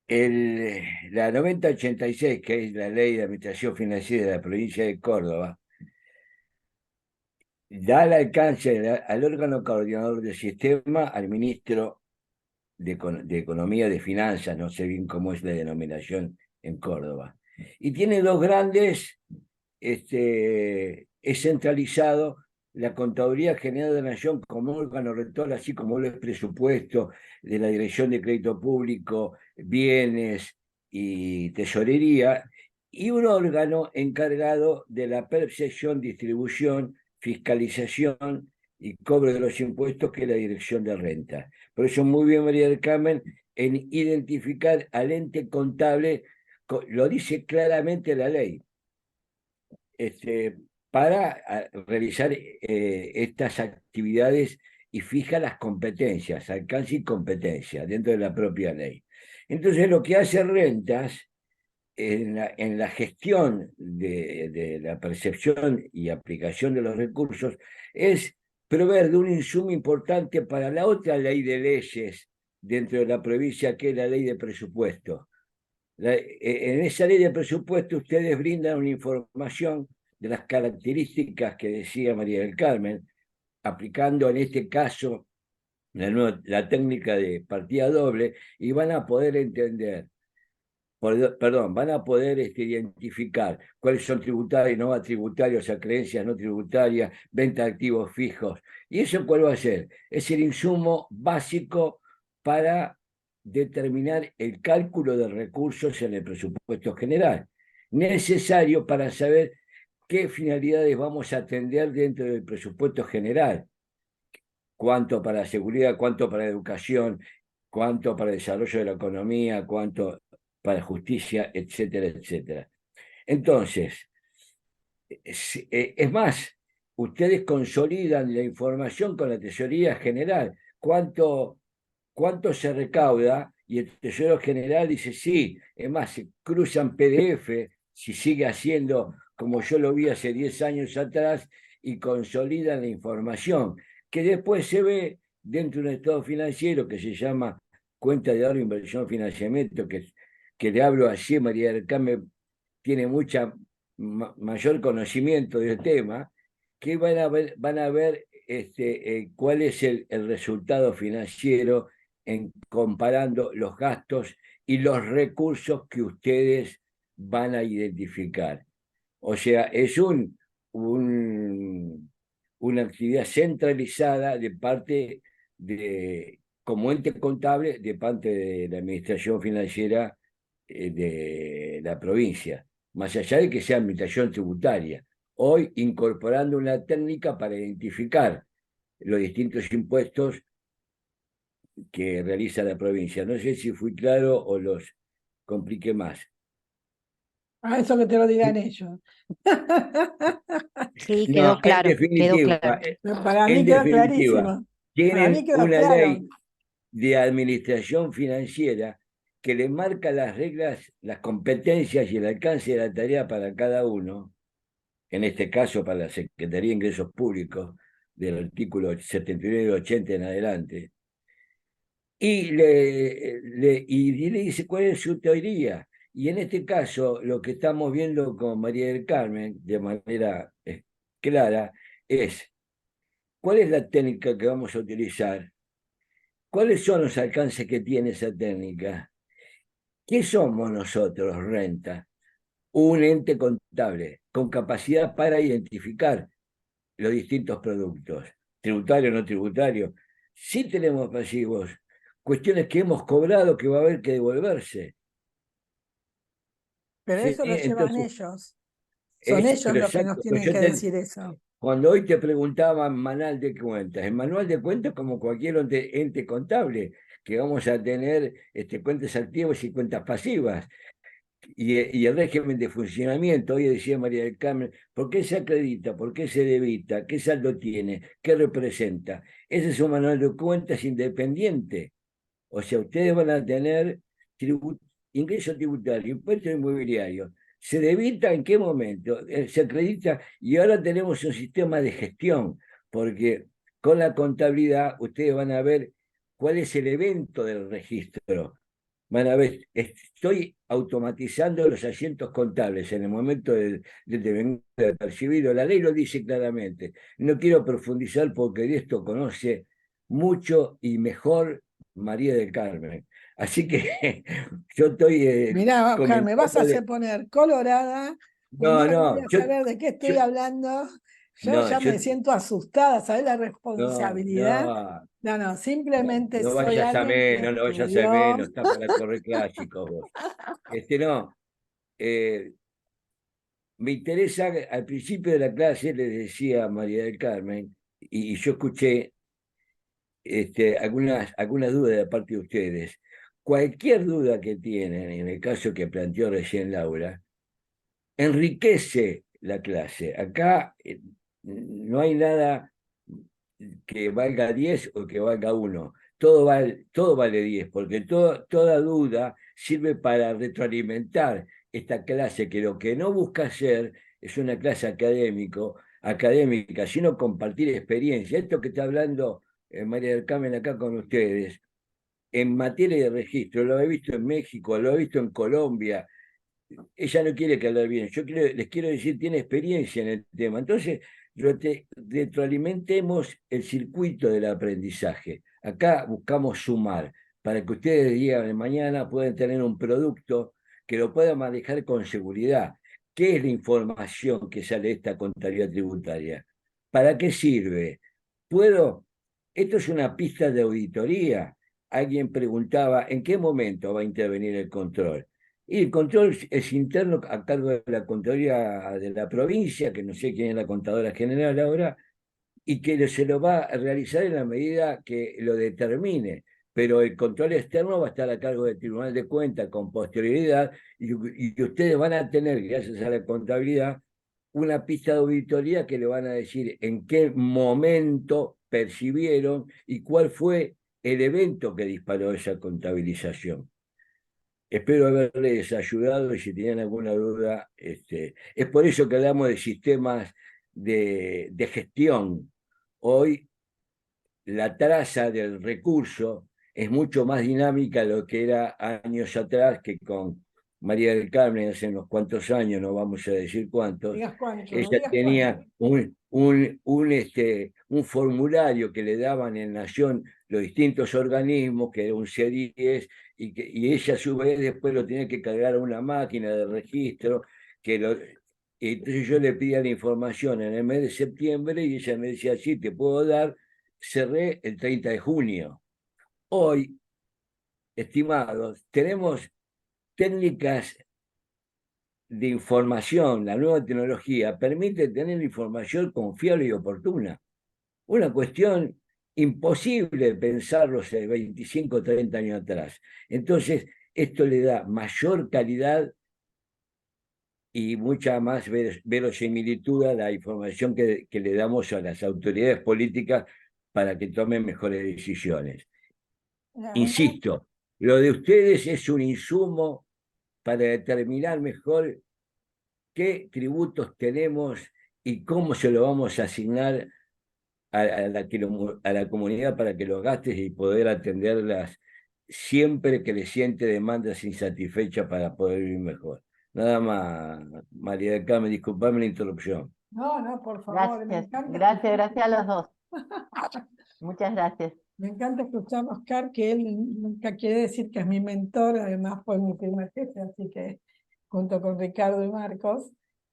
Speaker 8: La 9086, que es la Ley de Administración Financiera de la provincia de Córdoba, da el alcance al órgano coordinador del sistema, al ministro de Economía, de Finanzas, no sé bien cómo es la denominación en Córdoba. Y tiene dos grandes, es centralizado la Contaduría General de la Nación como órgano rector, así como lo es presupuesto de la Dirección de Crédito Público, Bienes y Tesorería, y un órgano encargado de la percepción, distribución, fiscalización y cobro de los impuestos, que es la Dirección de Renta. Por eso muy bien, María del Carmen, en identificar al ente contable, lo dice claramente la ley, para realizar estas actividades y fija las competencias, alcance y competencia dentro de la propia ley. Entonces lo que hace Rentas en la gestión de la percepción y aplicación de los recursos es proveer de un insumo importante para la otra ley de leyes dentro de la provincia, que es la ley de presupuesto. En esa ley de presupuesto ustedes brindan una información de las características que decía María del Carmen, aplicando en este caso la técnica de partida doble, y van a poder entender, van a poder identificar cuáles son tributarios y no tributarios, o sea, creencias no tributarias, venta de activos fijos. ¿Y eso cuál va a ser? Es el insumo básico para determinar el cálculo de recursos en el presupuesto general, necesario para saber qué finalidades vamos a atender dentro del presupuesto general. Cuánto para la seguridad, cuánto para la educación, cuánto para el desarrollo de la economía, cuánto para justicia, etcétera, etcétera. Entonces, es más, ustedes consolidan la información con la Tesorería General. ¿Cuánto se recauda? Y el Tesorero General dice sí. Es más, se cruzan PDF, si sigue haciendo como yo lo vi hace 10 años atrás, y consolidan la información, que después se ve dentro de un estado financiero que se llama cuenta de ahorro, inversión, financiamiento, que le hablo así, María del Carmen tiene mayor conocimiento del tema, que van a ver cuál es el resultado financiero comparando los gastos y los recursos que ustedes van a identificar. O sea, es una actividad centralizada de parte como ente contable de parte de la administración financiera de la provincia, más allá de que sea administración tributaria. Hoy incorporando una técnica para identificar los distintos impuestos que realiza la provincia. No sé si fui claro o los compliqué más.
Speaker 1: Eso que te lo digan ellos.
Speaker 4: Sí,
Speaker 8: No,
Speaker 4: quedó claro,
Speaker 8: en
Speaker 4: quedó
Speaker 8: definitiva,
Speaker 4: claro.
Speaker 1: Para mí
Speaker 8: en
Speaker 1: quedó
Speaker 8: definitiva,
Speaker 1: clarísimo. Para mí
Speaker 8: tienen
Speaker 1: quedó
Speaker 8: una
Speaker 1: claro.
Speaker 8: ley de administración financiera que le marca las reglas, las competencias y el alcance de la tarea para cada uno, en este caso para la Secretaría de Ingresos Públicos, del artículo 79 y 80 en adelante, y le dice cuál es su teoría. Y en este caso, lo que estamos viendo con María del Carmen, de manera clara, es cuál es la técnica que vamos a utilizar, cuáles son los alcances que tiene esa técnica, qué somos nosotros, Renta, un ente contable con capacidad para identificar los distintos productos, tributario o no tributario. Sí tenemos pasivos, cuestiones que hemos cobrado que va a haber que devolverse.
Speaker 1: Pero
Speaker 8: ¿Sí?
Speaker 1: eso lo llevan
Speaker 8: Entonces,
Speaker 1: ellos. Son ellos
Speaker 8: pero
Speaker 1: los que nos
Speaker 8: exacto,
Speaker 1: tienen que decir eso.
Speaker 8: cuando hoy te preguntaban manual de cuentas, el manual de cuentas como cualquier ente contable, que vamos a tener cuentas activas y cuentas pasivas. Y el régimen de funcionamiento, hoy decía María del Carmen, ¿por qué se acredita? ¿Por qué se debita? ¿Qué saldo tiene? ¿Qué representa? Ese es un manual de cuentas independiente. O sea, ustedes van a tener ingreso tributario, impuesto inmobiliario. ¿Se debita en qué momento? Se acredita y ahora tenemos un sistema de gestión, porque con la contabilidad ustedes van a ver cuál es el evento del registro. Van a ver, estoy automatizando los asientos contables en el momento del devenir percibido. La ley lo dice claramente. No quiero profundizar porque de esto conoce mucho y mejor María del Carmen. Así que yo estoy
Speaker 1: Mirá, Oscar, me vas a hacer
Speaker 8: comentándole.
Speaker 1: poner colorada.
Speaker 8: No,
Speaker 1: No voy
Speaker 8: no,
Speaker 1: a saber de qué estoy hablando. Yo
Speaker 8: no,
Speaker 1: ya me siento asustada, ¿sabes la
Speaker 8: no,
Speaker 1: responsabilidad?
Speaker 8: no,
Speaker 1: No, simplemente
Speaker 8: no
Speaker 1: soy
Speaker 8: vayas a
Speaker 1: alguien que
Speaker 8: menos, no vayas a
Speaker 1: estudió.
Speaker 8: menos, está para correr clásicos vos. No, eh, me interesa, al principio de la clase le decía a María del Carmen, y yo escuché algunas dudas de parte de ustedes. Cualquier duda que tienen, en el caso que planteó recién Laura, enriquece la clase. Acá no hay nada que valga 10 o que valga 1. Todo vale 10, porque toda duda sirve para retroalimentar esta clase, que lo que no busca hacer es una clase académica, sino compartir experiencia. Esto que está hablando María del Carmen acá con ustedes, en materia de registro, lo he visto en México, lo he visto en Colombia. Ella no quiere quedar bien, les quiero decir, tiene experiencia en el tema. Entonces, retroalimentemos el circuito del aprendizaje. Acá buscamos sumar para que ustedes el día de mañana puedan tener un producto que lo puedan manejar con seguridad. ¿Qué es la información que sale de esta contabilidad tributaria? ¿Para qué sirve? Esto es una pista de auditoría. Alguien preguntaba, ¿en qué momento va a intervenir el control? Y el control es interno a cargo de la Contraloría de la provincia, que no sé quién es la contadora general ahora, y que se lo va a realizar en la medida que lo determine. Pero el control externo va a estar a cargo del Tribunal de Cuentas con posterioridad, y ustedes van a tener, gracias a la contabilidad, una pista de auditoría que le van a decir en qué momento percibieron y cuál fue el evento que disparó esa contabilización. Espero haberles ayudado y si tenían alguna duda, es por eso que hablamos de sistemas de gestión. Hoy la traza del recurso es mucho más dinámica de lo que era años atrás, que con María del Carmen hace unos cuantos años, no vamos a decir cuántos,
Speaker 1: Digas cuánto, no
Speaker 8: ella
Speaker 1: digas
Speaker 8: tenía
Speaker 1: cuánto.
Speaker 8: un formulario que le daban en Nación los distintos organismos, que era un C10, y ella a su vez después lo tenía que cargar a una máquina de registro, y entonces yo le pedía la información en el mes de septiembre y ella me decía, sí, te puedo dar, cerré el 30 de junio. Hoy, estimados, tenemos técnicas de información, la nueva tecnología permite tener información confiable y oportuna. Una cuestión imposible pensarlo hace 25 o 30 años atrás. Entonces, esto le da mayor calidad y mucha más verosimilitud a la información que le damos a las autoridades políticas para que tomen mejores decisiones. Insisto, lo de ustedes es un insumo para determinar mejor qué tributos tenemos y cómo se lo vamos a asignar a la comunidad para que los gastes y poder atenderlas siempre que les siente demandas insatisfechas para poder vivir mejor. Nada más, María del Carmen, disculpame la interrupción.
Speaker 1: No, por favor, me
Speaker 6: Gracias,
Speaker 1: encanta
Speaker 6: gracias a los dos. Muchas gracias.
Speaker 1: Me encanta escuchar a Oscar, que él nunca quiere decir que es mi mentor, además fue mi primer jefe, así que junto con Ricardo y Marcos,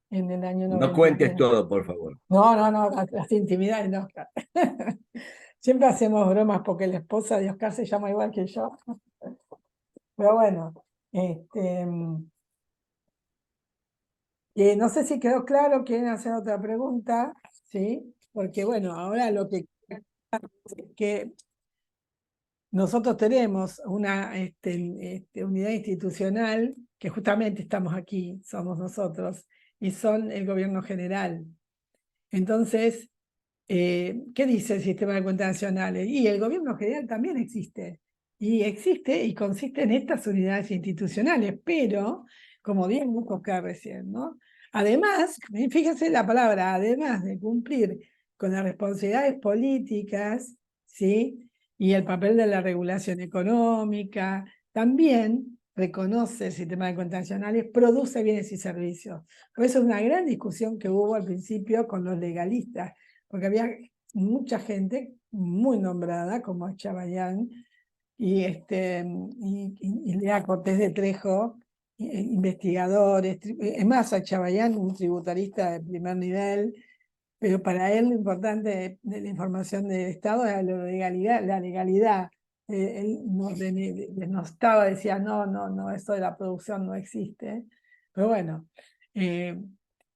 Speaker 1: en el año
Speaker 8: No cuentes
Speaker 1: 93.
Speaker 8: todo, por favor.
Speaker 1: No, las intimidades de Oscar. Siempre hacemos bromas porque la esposa de Oscar se llama igual que yo. Pero bueno, no sé si quedó claro, quieren hacer otra pregunta, ¿sí? Porque bueno, ahora lo que nosotros tenemos una unidad institucional que justamente estamos aquí, somos nosotros, y son el gobierno general. Entonces, ¿qué dice el sistema de cuentas nacionales? Y el gobierno general también existe. Y existe y consiste en estas unidades institucionales, pero, como dijo Oscar recién, ¿no? Además, fíjense la palabra, además de cumplir con las responsabilidades políticas, ¿sí? Y el papel de la regulación económica, también reconoce el sistema de cuentas nacionales, produce bienes y servicios. Por eso es una gran discusión que hubo al principio con los legalistas, porque había mucha gente muy nombrada, como Chabayán y Lea Cortés de Trejo, investigadores. Es más, a Chabayán, un tributarista de primer nivel, pero para él lo importante de la información del Estado era la legalidad. Él denostaba, decía, no, esto de la producción no existe. Pero bueno,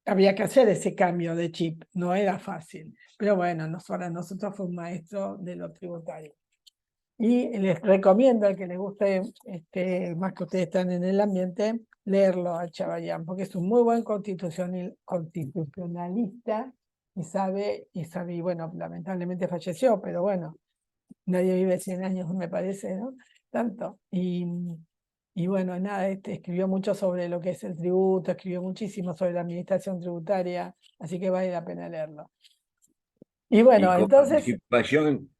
Speaker 1: había que hacer ese cambio de chip, no era fácil. Pero bueno, para nosotros fue un maestro de lo tributario. Y les recomiendo al que les guste, más que ustedes están en el ambiente, leerlo a Chabayán, porque es un muy buen constitucionalista y bueno, lamentablemente falleció, pero bueno, nadie vive 100 años, me parece, ¿no? Tanto. Y bueno, nada, escribió mucho sobre lo que es el tributo, escribió muchísimo sobre la administración tributaria, así que vale la pena leerlo. Y bueno,
Speaker 8: con
Speaker 1: entonces...
Speaker 8: participación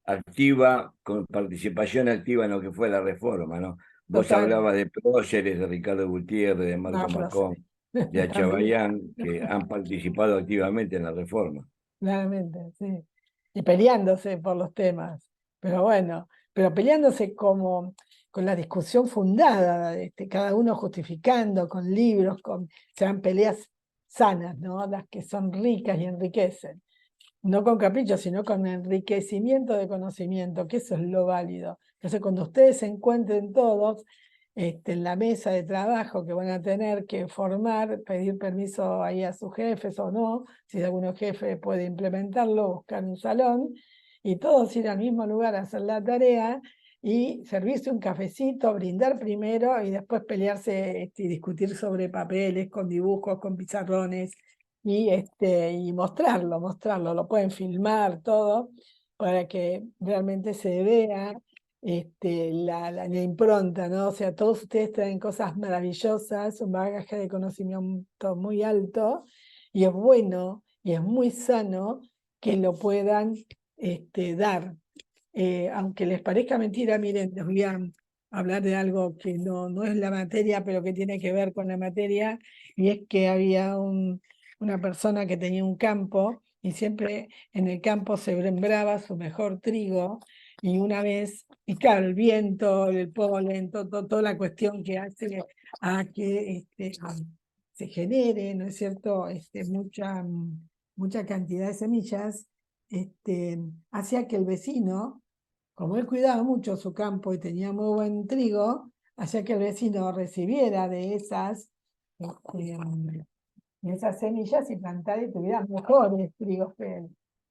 Speaker 8: activa en lo que fue la reforma, ¿no? Vos
Speaker 1: Total.
Speaker 8: hablabas de próceres, de Ricardo Gutiérrez, de Marco Macón, de Achabayán, que han participado activamente en la reforma.
Speaker 1: Claramente, sí. Y peleándose por los temas. Pero bueno, pero peleándose con la discusión fundada, cada uno justificando con libros, sean peleas sanas, ¿no? Las que son ricas y enriquecen. No con capricho, sino con enriquecimiento de conocimiento, que eso es lo válido. Entonces, cuando ustedes se encuentren todos en la mesa de trabajo que van a tener que formar, pedir permiso ahí a sus jefes o no, si alguno jefe puede implementarlo, buscar un salón, y todos ir al mismo lugar a hacer la tarea y servirse un cafecito, brindar primero y después pelearse y discutir sobre papeles, con dibujos, con pizarrones, y mostrarlo, lo pueden filmar todo para que realmente se vea la impronta, ¿no? O sea, todos ustedes traen cosas maravillosas, un bagaje de conocimiento muy alto, y es bueno y es muy sano que lo puedan dar. Aunque les parezca mentira, miren, les voy a hablar de algo que no es la materia, pero que tiene que ver con la materia, y es que había una persona que tenía un campo y siempre en el campo se sembraba su mejor trigo, y una vez, y claro, el viento, el polen, toda la cuestión que hace a que se genere, ¿no es cierto?, mucha cantidad de semillas, hacía que el vecino, como él cuidaba mucho su campo y tenía muy buen trigo, hacía que el vecino recibiera de esas semillas y plantara y tuviera mejores trigos que él.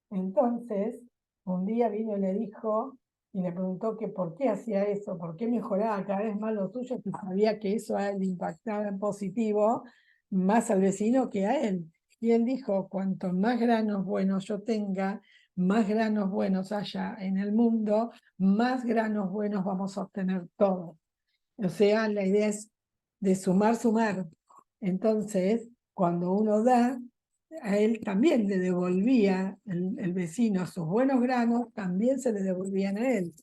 Speaker 1: Entonces, un día vino y le dijo, y le preguntó que por qué hacía eso, por qué mejoraba cada vez más lo suyo, que sabía que eso a él le impactaba en positivo más al vecino que a él. Y él dijo, cuanto más granos buenos yo tenga, más granos buenos haya en el mundo, más granos buenos vamos a obtener todos. O sea, la idea es de sumar. Entonces, cuando uno da, a él también le devolvía el vecino sus buenos granos, también se le devolvían a él,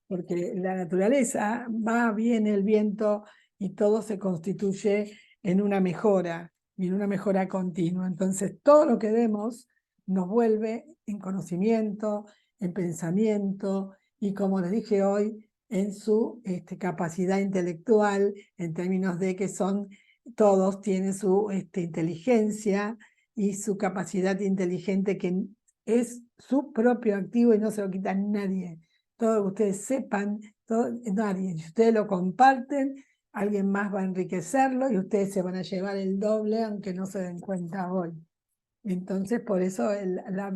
Speaker 1: porque la naturaleza va, viene el viento y todo se constituye en una mejora y en una mejora continua. Entonces, todo lo que demos nos vuelve en conocimiento, en pensamiento y, como les dije hoy, en su capacidad intelectual, en términos de que todos tienen su inteligencia y su capacidad inteligente, que es su propio activo y no se lo quita nadie. Todo lo que ustedes sepan, nadie. Si ustedes lo comparten, alguien más va a enriquecerlo y ustedes se van a llevar el doble, aunque no se den cuenta hoy. Entonces, por eso la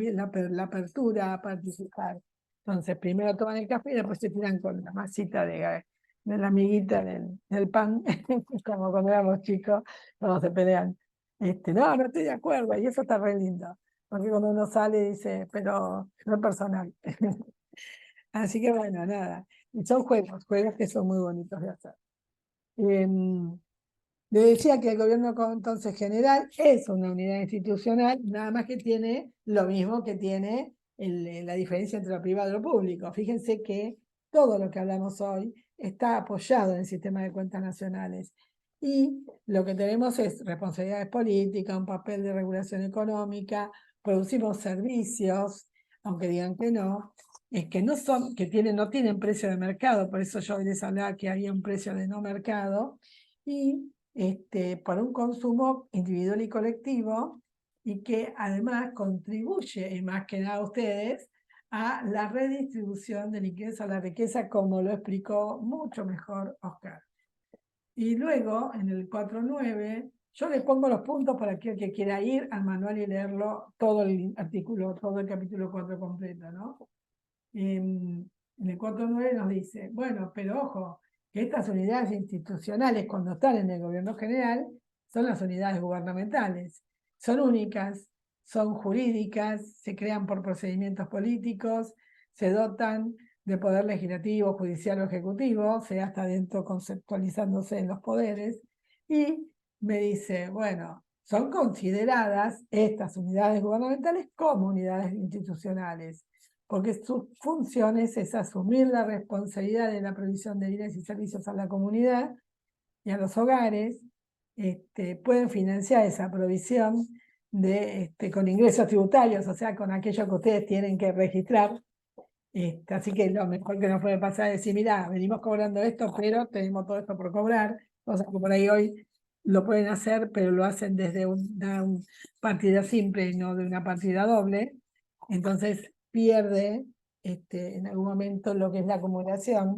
Speaker 1: apertura a participar. Entonces, primero toman el café y después se tiran con la masita de la amiguita del pan, como cuando éramos chicos, cuando se pelean. No estoy de acuerdo, y eso está re lindo, porque cuando uno sale dice, pero no es personal. Así que bueno, nada. Y son juegos que son muy bonitos de hacer. Le decía que el gobierno entonces general es una unidad institucional, nada más que tiene lo mismo que tiene la diferencia entre lo privado y lo público. Fíjense que todo lo que hablamos hoy está apoyado en el sistema de cuentas nacionales. Y lo que tenemos es responsabilidades políticas, un papel de regulación económica, producimos servicios, aunque digan que no, que no tienen precio de mercado, por eso yo les hablaba que había un precio de no mercado, y para un consumo individual y colectivo, y que además contribuye, y más que nada ustedes, a la redistribución del ingreso a la riqueza, como lo explicó mucho mejor Oscar. Y luego, en el 4.9, yo les pongo los puntos para aquel que quiera ir al manual y leerlo todo el artículo, todo el capítulo 4 completo, ¿no? En el 4.9 nos dice, bueno, pero ojo, que estas unidades institucionales, cuando están en el gobierno general, son las unidades gubernamentales. Son únicas, son jurídicas, se crean por procedimientos políticos, se dotan de poder legislativo, judicial o ejecutivo, o sea, hasta dentro conceptualizándose en los poderes, y me dice, bueno, son consideradas estas unidades gubernamentales como unidades institucionales, porque sus funciones es asumir la responsabilidad de la provisión de bienes y servicios a la comunidad y a los hogares, pueden financiar esa provisión con ingresos tributarios, o sea, con aquello que ustedes tienen que registrar. Así que lo mejor que nos puede pasar es decir, mira, venimos cobrando esto, pero tenemos todo esto por cobrar, cosas que por ahí hoy lo pueden hacer, pero lo hacen desde una partida simple y no de una partida doble. Entonces pierde en algún momento lo que es la acumulación.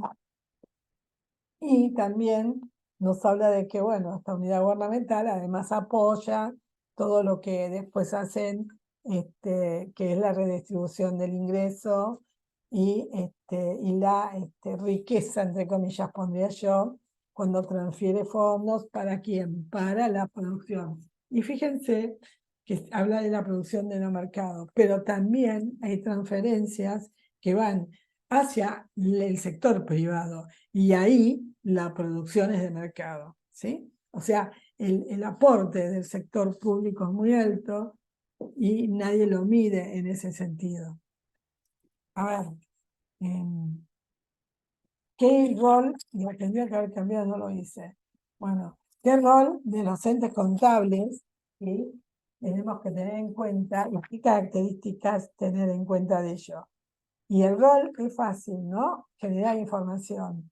Speaker 1: Y también nos habla de que, bueno, esta unidad gubernamental además apoya todo lo que después hacen, que es la redistribución del ingreso y la riqueza, entre comillas, pondría yo, cuando transfiere fondos. ¿Para quién? Para la producción. Y fíjense que habla de la producción de no mercado, pero también hay transferencias que van hacia el sector privado, y ahí la producción es de mercado, ¿sí? O sea, el aporte del sector público es muy alto, y nadie lo mide en ese sentido. A ver, ¿qué rol? Lo tendría que haber cambiado, no lo hice. Bueno, ¿qué rol de los entes contables, ¿sí?, tenemos que tener en cuenta y qué características tener en cuenta de ello? Y el rol es fácil, ¿no? Generar información.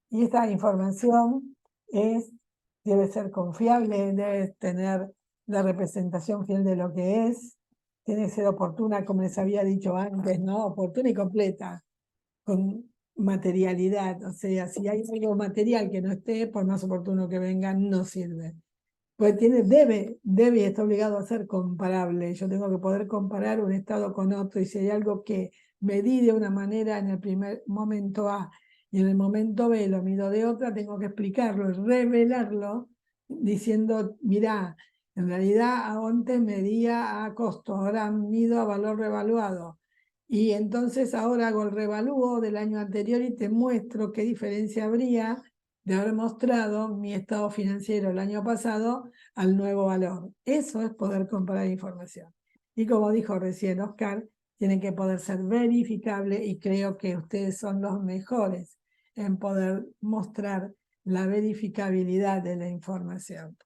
Speaker 1: Y esta información debe ser confiable, debe tener la representación fiel de lo que es, tiene que ser oportuna, como les había dicho antes, ¿no? Oportuna y completa, con materialidad. O sea, si hay algo material que no esté, por más oportuno que venga, no sirve. Pues debe y está obligado a ser comparable. Yo tengo que poder comparar un estado con otro, y si hay algo que medí de una manera en el primer momento A y en el momento B lo mido de otra, tengo que explicarlo y revelarlo diciendo, mirá, en realidad antes medía a costo, ahora mido a valor revaluado. Y entonces ahora hago el revalúo del año anterior y te muestro qué diferencia habría de haber mostrado mi estado financiero el año pasado al nuevo valor. Eso es poder comparar información. Y como dijo recién Oscar, tiene que poder ser verificable, y creo que ustedes son los mejores en poder mostrar la verificabilidad de la información.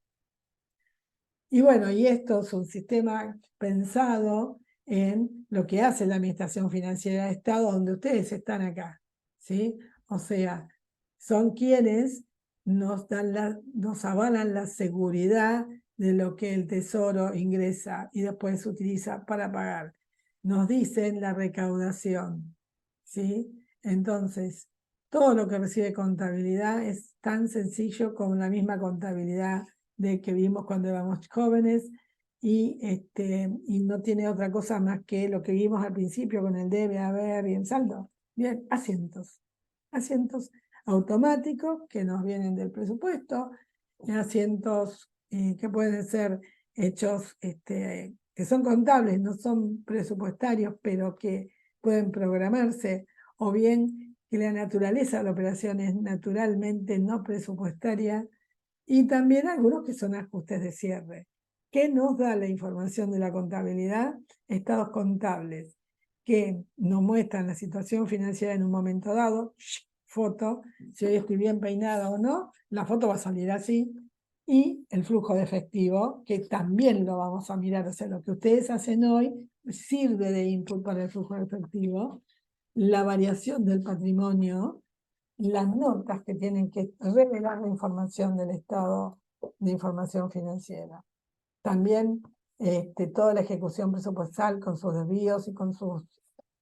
Speaker 1: Y bueno, y esto es un sistema pensado en lo que hace la Administración Financiera de Estado, donde ustedes están acá, ¿sí? O sea, son quienes nos avalan la seguridad de lo que el Tesoro ingresa y después utiliza para pagar. Nos dicen la recaudación, ¿sí? Entonces, todo lo que recibe contabilidad es tan sencillo como la misma contabilidad de que vimos cuando éramos jóvenes, y no tiene otra cosa más que lo que vimos al principio con el debe, haber y el saldo. Bien, asientos automáticos que nos vienen del presupuesto, asientos que pueden ser hechos, que son contables, no son presupuestarios, pero que pueden programarse, o bien que la naturaleza de la operación es naturalmente no presupuestaria, y también algunos que son ajustes de cierre. ¿Qué nos da la información de la contabilidad? Estados contables que nos muestran la situación financiera en un momento dado, foto, si hoy estoy bien peinada o no, la foto va a salir así, y el flujo de efectivo, que también lo vamos a mirar. O sea, lo que ustedes hacen hoy sirve de input para el flujo de efectivo, la variación del patrimonio, las notas que tienen que revelar la información del estado de información financiera. También toda la ejecución presupuestal con sus desvíos y con sus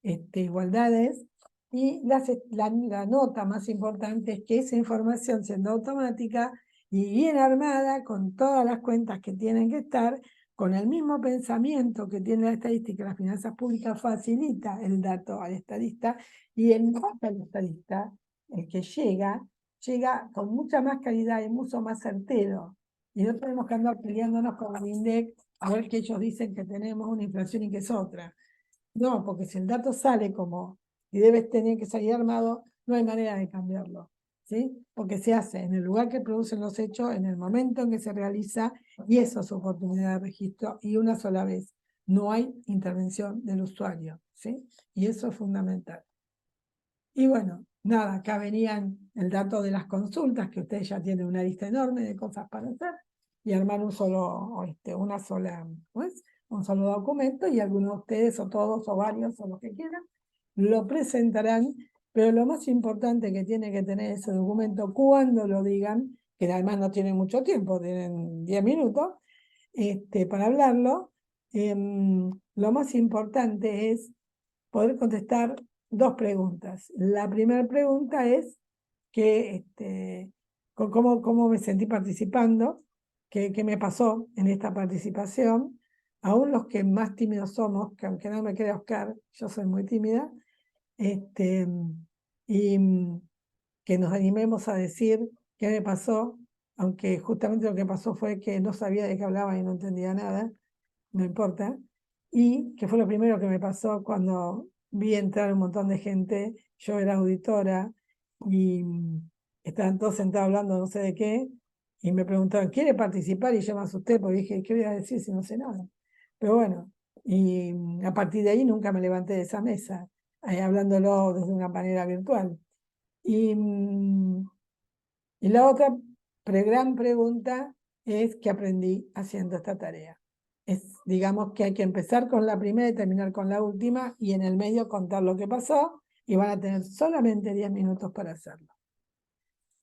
Speaker 1: igualdades. Y la nota más importante es que esa información, siendo automática y bien armada, con todas las cuentas que tienen que estar, con el mismo pensamiento que tiene la estadística, las finanzas públicas, facilita el dato al estadista, y el dato al estadista, el que llega con mucha más calidad y mucho más certero. Y no tenemos que andar peleándonos con el INDEC a ver que ellos dicen que tenemos una inflación y que es otra. No, porque si el dato sale como y debe tener que salir armado, no hay manera de cambiarlo, ¿sí? Porque se hace en el lugar que producen los hechos, en el momento en que se realiza, y eso es oportunidad de registro, y una sola vez. No hay intervención del usuario, ¿sí? Y eso es fundamental. Y bueno, nada, acá venían el dato de las consultas, que ustedes ya tienen una lista enorme de cosas para hacer, y armar un solo documento, y algunos de ustedes, o todos, o varios, o los que quieran, lo presentarán. Pero lo más importante que tiene que tener ese documento cuando lo digan, que además no tienen mucho tiempo, tienen 10 minutos para hablarlo, lo más importante es poder contestar dos preguntas. La primera pregunta es cómo me sentí participando, qué me pasó en esta participación. Aún los que más tímidos somos, que aunque no me crea Oscar, yo soy muy tímida, y que nos animemos a decir qué me pasó, aunque justamente lo que pasó fue que no sabía de qué hablaba y no entendía nada, no importa. Y que fue lo primero que me pasó cuando vi entrar un montón de gente. Yo era auditora y estaban todos sentados hablando no sé de qué, y me preguntaron, ¿quiere participar? Y yo me asusté porque dije, ¿qué voy a decir si no sé nada? Pero bueno, Y a partir de ahí nunca me levanté de esa mesa, hablándolo desde una manera virtual. Y la otra gran pregunta es ¿qué aprendí haciendo esta tarea? Digamos que hay que empezar con la primera y terminar con la última, y en el medio contar lo que pasó, y van a tener solamente 10 minutos para hacerlo.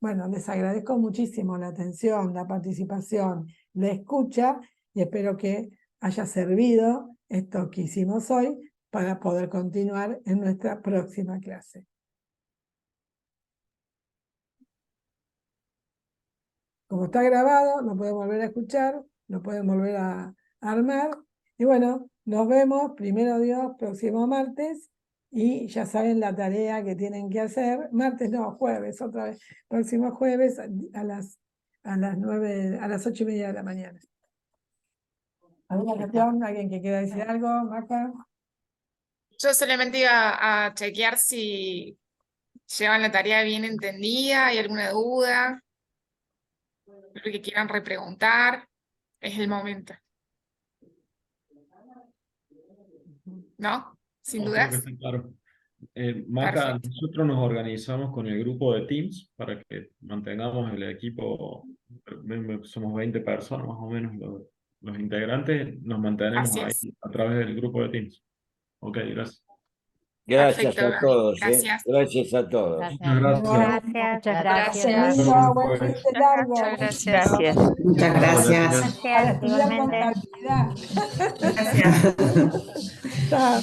Speaker 1: Bueno, les agradezco muchísimo la atención, la participación, la escucha, y espero que haya servido esto que hicimos hoy para poder continuar en nuestra próxima clase. Como está grabado, lo pueden volver a escuchar, lo pueden volver a armar. Y bueno, nos vemos, primero Dios, próximo martes. Y ya saben la tarea que tienen que hacer. Martes no, jueves, otra vez. Próximo jueves a las 9, a las 8:30 de la mañana. ¿Alguna cuestión? ¿Alguien que quiera decir algo, Maca?
Speaker 3: Yo solamente iba a chequear si llevan la tarea bien entendida, hay alguna duda, lo que quieran repreguntar, es el momento. ¿No? Sin
Speaker 5: No, creo que
Speaker 3: dudas.
Speaker 5: está claro. Maca,
Speaker 3: Perfecto.
Speaker 5: nosotros nos organizamos con el grupo de Teams para que mantengamos el equipo, somos 20 personas más o menos los integrantes, nos mantenemos
Speaker 3: Así
Speaker 5: ahí
Speaker 3: es.
Speaker 5: a través del grupo de Teams. Ok, gracias.
Speaker 8: Gracias
Speaker 3: Perfecto,
Speaker 8: a todos,
Speaker 3: gracias.
Speaker 8: Gracias a todos.
Speaker 5: Muchas gracias.
Speaker 4: Muchas
Speaker 3: gracias.
Speaker 4: gracias.
Speaker 1: Lindo, buen fin de largo.
Speaker 3: Muchas gracias.
Speaker 6: Gracias.
Speaker 9: Muchas gracias.
Speaker 1: Para estudiar
Speaker 4: Igualmente.
Speaker 1: contabilidad.
Speaker 9: Gracias.
Speaker 1: Chao.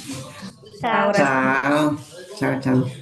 Speaker 4: Chao.
Speaker 9: Chao. Chao, chao.